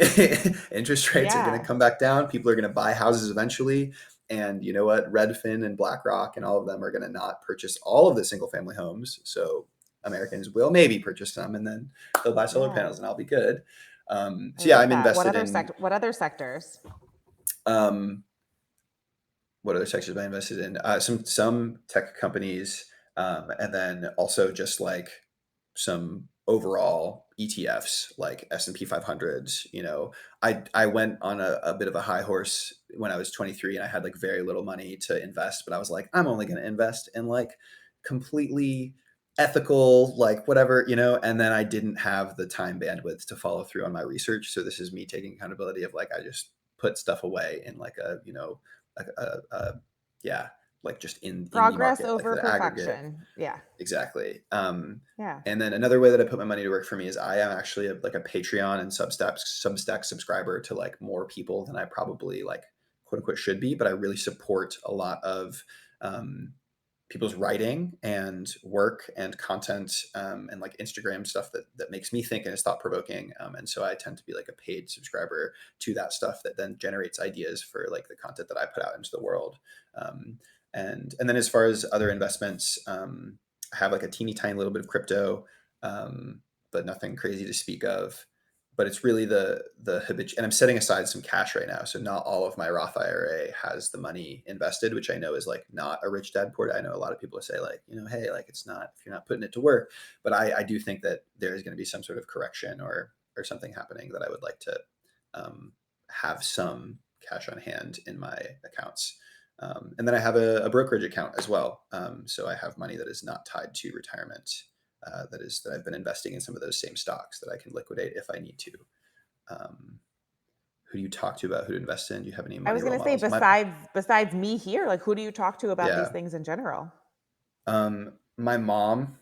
interest rates are going to Yeah. come back down. People are going to buy houses eventually, and you know what? Redfin and BlackRock and all of them are going to not purchase all of the single family homes. So Americans will maybe purchase some, and then they'll buy solar Yeah. panels, and I'll be good. I So yeah, love I'm that. invested in. What other sectors? Um, what other sectors am I invested in? Some tech companies, and then also just like some overall ETFs like S&P 500s. I went on a bit of a high horse when I was 23 and I had like very little money to invest, but I was like, I'm only going to invest in like completely ethical, like whatever, and then I didn't have the time bandwidth to follow through on my research. So this is me taking accountability of like, I just put stuff away in like a yeah, like just in the Progress market, like over the aggregate. perfection. Yeah. Exactly. Yeah. And then another way that I put my money to work for me is I am actually like a Patreon and Substack subscriber to like more people than I probably like quote unquote should be, but I really support a lot of um, people's writing and work and content, and like Instagram stuff that makes me think and is thought provoking. And so I tend to be like a paid subscriber to that stuff that then generates ideas for like the content that I put out into the world. Um, and then as far as other investments, I have like a teeny tiny little bit of crypto. Um, but nothing crazy to speak of. But it's really the habit, and I'm setting aside some cash right now. So not all of my Roth IRA has the money invested, which I know is like not a rich dad poor dad. I know a lot of people say like, hey, like it's not, if you're not putting it to work. But I do think that there is going to be some sort of correction or something happening that I would like to have some cash on hand in my accounts. And then I have a brokerage account as well. So I have money that is not tied to retirement. That I've been investing in some of those same stocks that I can liquidate if I need to. Um, who do you talk to about who to invest in? Do you have any I money was role going to say, models? besides me here, like who do you talk to about these Yeah. things in general? My mom,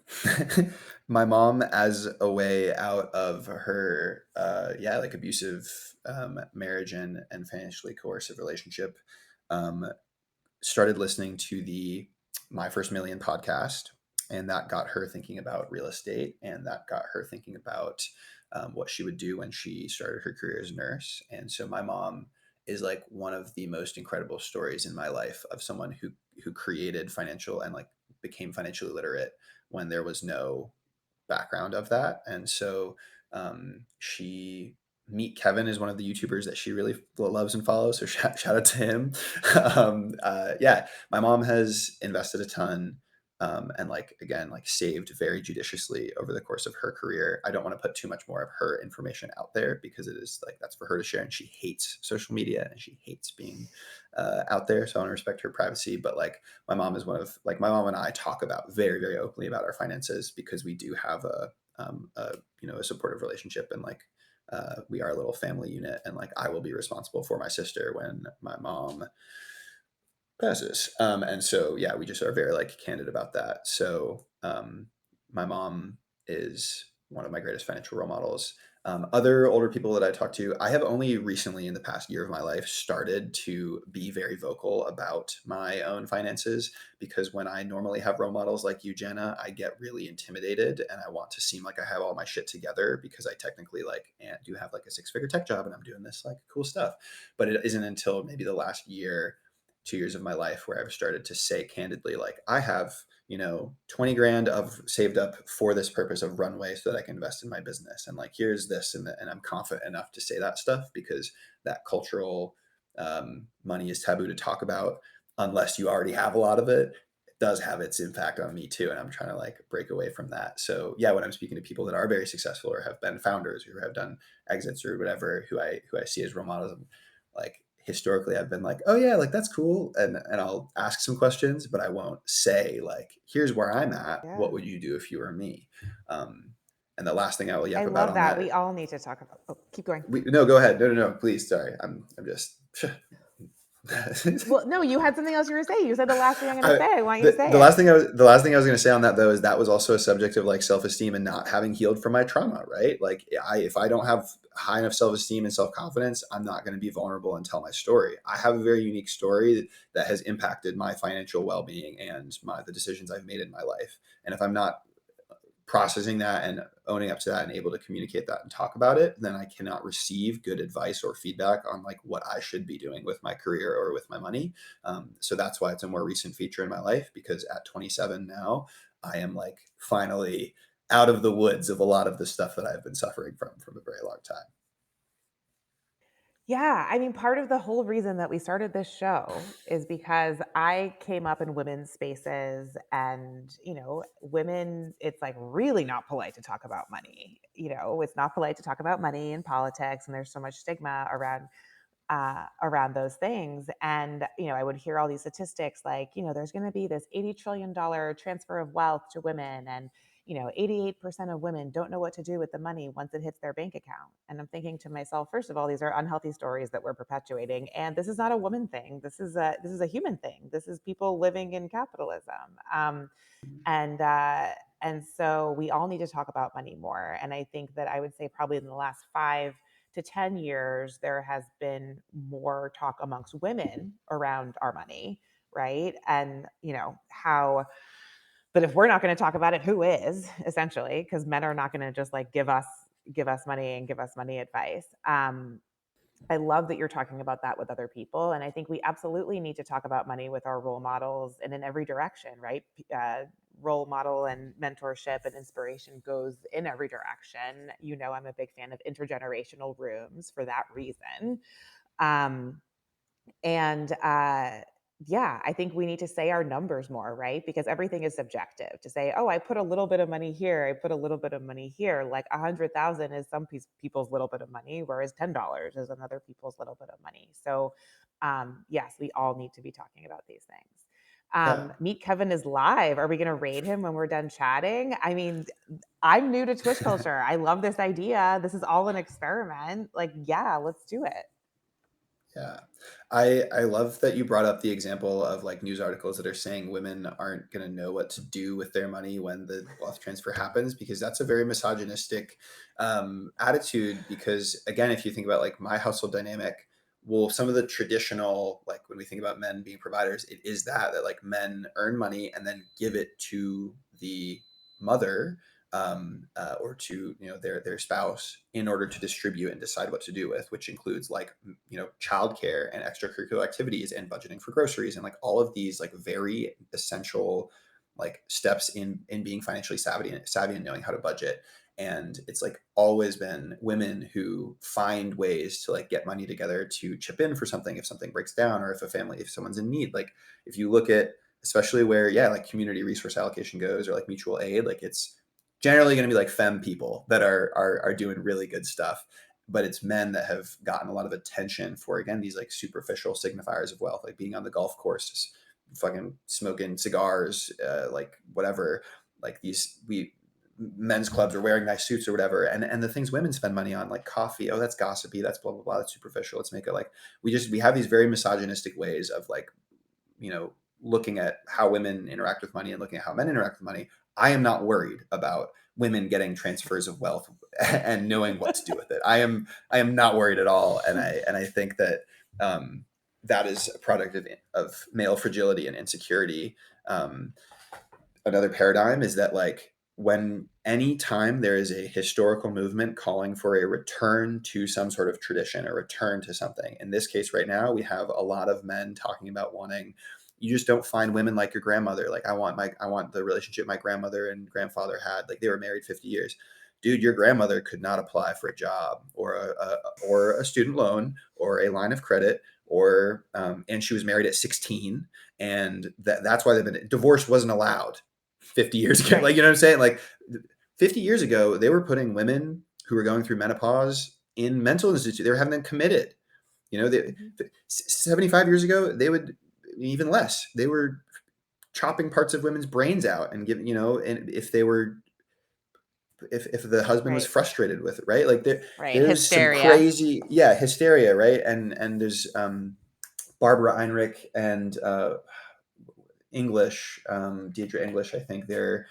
my mom, as a way out of her, like abusive marriage and financially coercive relationship, um, started listening to the My First Million podcast, and that got her thinking about real estate, and that got her thinking about what she would do when she started her career as a nurse. And so my mom is like one of the most incredible stories in my life of someone who created financial and like became financially literate when there was no background of that. And so she Meet Kevin is one of the YouTubers that she really loves and follows. So shout out to him. Yeah, my mom has invested a ton, and like again, like saved very judiciously over the course of her career. I don't want to put too much more of her information out there because it is like that's for her to share, and she hates social media and she hates being out there. So I want to respect her privacy. But like my mom is one of like my mom and I talk about very very openly about our finances because we do have a supportive relationship, and like we are a little family unit, and like I will be responsible for my sister when my mom passes. And so yeah, we just are very like candid about that. So my mom is one of my greatest financial role models. Other older people that I talk to, I have only recently in the past year of my life started to be very vocal about my own finances, because when I normally have role models like you, Janna, I get really intimidated and I want to seem like I have all my shit together because I technically like do have like a 6-figure tech job and I'm doing this like cool stuff. But it isn't until maybe the last year, 2 years of my life where I've started to say candidly, like, I have, 20 grand of saved up for this purpose of runway so that I can invest in my business. And like, here's this. And I'm confident enough to say that stuff because that cultural money is taboo to talk about unless you already have a lot of it. It does have its impact on me too. And I'm trying to like break away from that. So yeah, when I'm speaking to people that are very successful or have been founders or have done exits or whatever, who I see as role models, like historically I've been like, oh yeah, like that's cool. And I'll ask some questions, but I won't say like, here's where I'm at. Yeah. What would you do if you were me? And the last thing I will I yap about love on that. that, We all need to talk about. Oh, keep going. no, go ahead. No, please. Sorry. I'm just, Well, no, you had something else you were saying. You said the last thing I'm going to I, say. I want you to the, say the it. last thing I was the last thing I was going to say on that though is that was also a subject of like self-esteem and not having healed from my trauma, right? Like if I don't have high enough self-esteem and self-confidence, I'm not going to be vulnerable and tell my story. I have a very unique story that has impacted my financial well-being and the decisions I've made in my life. And if I'm not processing that and owning up to that and able to communicate that and talk about it, then I cannot receive good advice or feedback on like what I should be doing with my career or with my money. So that's why it's a more recent feature in my life, because at 27 now, I am like finally out of the woods of a lot of the stuff that I've been suffering from a very long time. Yeah, I mean, part of the whole reason that we started this show is because I came up in women's spaces and, women, it's like really not polite to talk about money. It's not polite to talk about money in politics, and there's so much stigma around those things. And, I would hear all these statistics like, there's going to be this $80 trillion transfer of wealth to women. And, 88% of women don't know what to do with the money once it hits their bank account. And I'm thinking to myself, first of all, these are unhealthy stories that we're perpetuating. And this is not a woman thing. This is a human thing. This is people living in capitalism. And, and so we all need to talk about money more. And I think that I would say probably in the last 5 to 10 years, there has been more talk amongst women around our money, right? And how, but if we're not going to talk about it, who is, essentially? Because men are not going to just like give us money and give us money advice. I love that you're talking about that with other people. And I think we absolutely need to talk about money with our role models and in every direction, right? role model and mentorship and inspiration goes in every direction. I'm a big fan of intergenerational rooms for that reason. Um, and yeah, I think we need to say our numbers more, right? Because everything is subjective. To say, oh, I put a little bit of money here, I put a little bit of money here. Like 100,000 is some people's little bit of money, whereas $10 is another people's little bit of money. So, yes, we all need to be talking about these things. Yeah. Meet Kevin is live. Are we going to raid him when we're done chatting? I mean, I'm new to Twitch culture. I love this idea. This is all an experiment. Like, yeah, let's do it. Yeah. I love that you brought up the example of like news articles that are saying women aren't going to know what to do with their money when the wealth transfer happens, because that's a very misogynistic attitude. Because again, if you think about like my household dynamic, well, some of the traditional, like when we think about men being providers, it is that like men earn money and then give it to the mother, or to their spouse, in order to distribute and decide what to do with, which includes like childcare and extracurricular activities and budgeting for groceries and like all of these like very essential like steps in being financially savvy and knowing how to budget. And it's like always been women who find ways to like get money together to chip in for something if something breaks down, or if someone's in need. Like if you look at especially where like community resource allocation goes, or like mutual aid, like it's generally going to be like femme people that are doing really good stuff. But it's men that have gotten a lot of attention for, again, these like superficial signifiers of wealth, like being on the golf course, fucking smoking cigars, like whatever, like these men's clubs are wearing nice suits or whatever. And the things women spend money on, like coffee, oh, that's gossipy, that's blah blah blah, that's superficial, let's make it like, we have these very misogynistic ways of like, looking at how women interact with money and looking at how men interact with money. I am not worried about women getting transfers of wealth and knowing what to do with it. I am not worried at all. And I think that that is a product of male fragility and insecurity. Another paradigm is that like when any time there is a historical movement calling for a return to some sort of tradition, or return to something, in this case right now we have a lot of men talking about wanting, you just don't find women like your grandmother. Like I want the relationship my grandmother and grandfather had. Like they were married 50 years. Dude, your grandmother could not apply for a job or a student loan or a line of credit, or and she was married at 16, and that's why divorce wasn't allowed 50 years ago. Right. Like, you know what I'm saying? Like 50 years ago, they were putting women who were going through menopause in mental institute. They were having them committed. 75 years ago, they would, even less, they were chopping parts of women's brains out and giving, and if they were, if the husband was Right. frustrated with it, right? Like Right. there's some Hysteria. crazy, yeah, hysteria, right? And there's Barbara Einrich and English, Deidre English, I think they're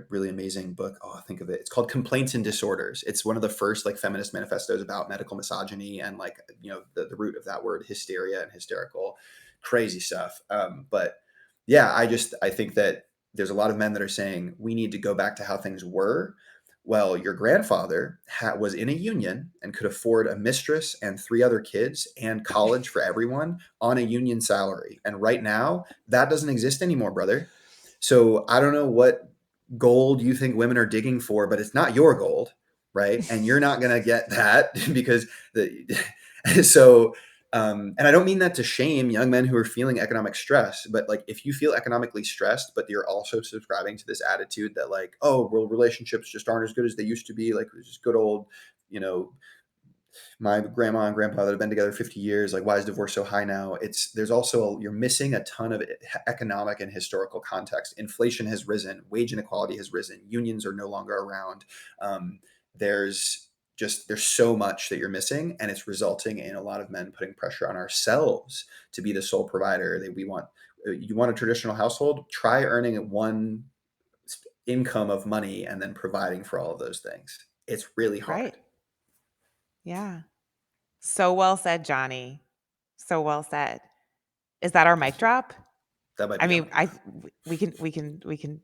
really amazing book. Oh, think of it. It's called Complaints and Disorders. It's one of the first like feminist manifestos about medical misogyny and like, the root of that word, hysteria and hysterical, crazy stuff. But yeah, I think that there's a lot of men that are saying we need to go back to how things were. Well, your grandfather was in a union and could afford a mistress and 3 other kids and college for everyone on a union salary. And right now, that doesn't exist anymore, brother. So I don't know what gold you think women are digging for, but it's not your gold, right? And you're not going to get that because so and I don't mean that to shame young men who are feeling economic stress, but like if you feel economically stressed, but you're also subscribing to this attitude that like, oh, well, relationships just aren't as good as they used to be. Like it was just good old, you know, my grandma and grandfather have been together 50 years. Like, why is divorce so high now? There's also, you're missing a ton of economic and historical context. Inflation has risen, wage inequality has risen, unions are no longer around. There's so much that you're missing, and it's resulting in a lot of men putting pressure on ourselves to be the sole provider. You want a traditional household, try earning one income of money and then providing for all of those things. It's really Right. hard. Yeah. So well said, Johnny. So well said. Is that our mic drop? That might I be mean, coming. we can,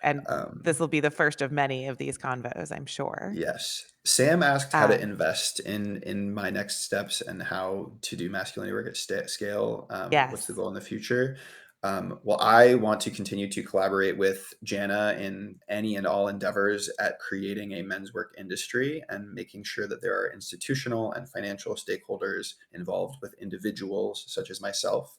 and this will be the first of many of these convos, I'm sure. Yes. Sam asked how to Um, invest in my next steps and how to do masculinity work at scale. What's the yes. goal in the future? Well, I want to continue to collaborate with Janna in any and all endeavors at creating a men's work industry and making sure that there are institutional and financial stakeholders involved with individuals such as myself,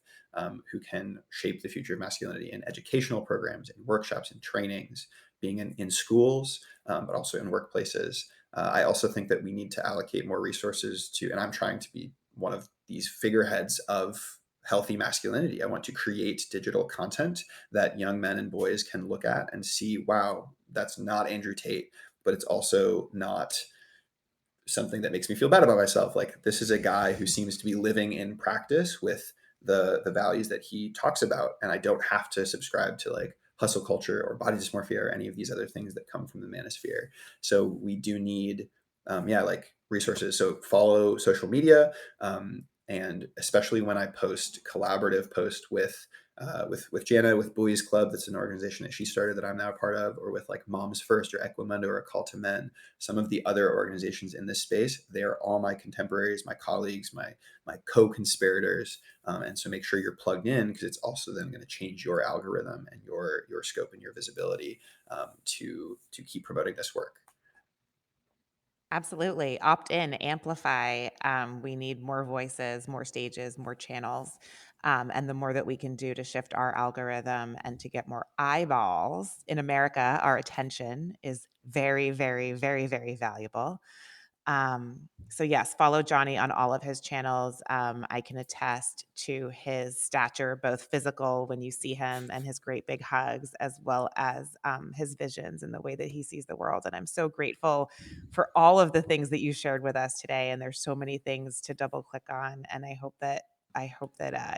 who can shape the future of masculinity in educational programs, in workshops, in trainings, being in schools, but also in workplaces. I also think that we need to allocate more resources to, and I'm trying to be one of these figureheads of healthy masculinity. I want to create digital content that young men and boys can look at and see, wow, that's not Andrew Tate, but it's also not something that makes me feel bad about myself. Like, this is a guy who seems to be living in practice with the values that he talks about, and I don't have to subscribe to like hustle culture or body dysmorphia or any of these other things that come from the manosphere. So we do need, yeah, like resources. So follow social media, and especially when I post collaborative posts with Janna, with Boys Club, that's an organization that she started that I'm now a part of, or with like Moms First or Equimundo or A Call to Men, some of the other organizations in this space, they are all my contemporaries, my colleagues, my co-conspirators, and so make sure you're plugged in, because it's also then going to change your algorithm and your scope and your visibility, to keep promoting this work. Absolutely. Opt in, amplify. We need more voices, more stages, more channels. And the more that we can do to shift our algorithm and to get more eyeballs in America, our attention is very, very, very, very valuable. So yes, follow Johnny on all of his channels. I can attest to his stature, both physical when you see him and his great big hugs, as well as his visions and the way that he sees the world. And I'm so grateful for all of the things that you shared with us today. And there's so many things to double click on. And I hope that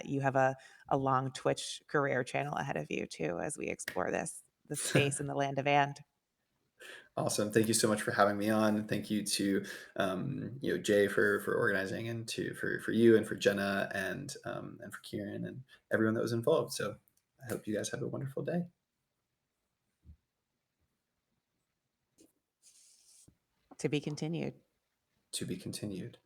you have a long Twitch career channel ahead of you too, as we explore the space in the land of and. Awesome. Thank you so much for having me on. Thank you to, Jay for organizing, and for you and for Jenna, and for Kieran and everyone that was involved. So I hope you guys have a wonderful day. To be continued. To be continued.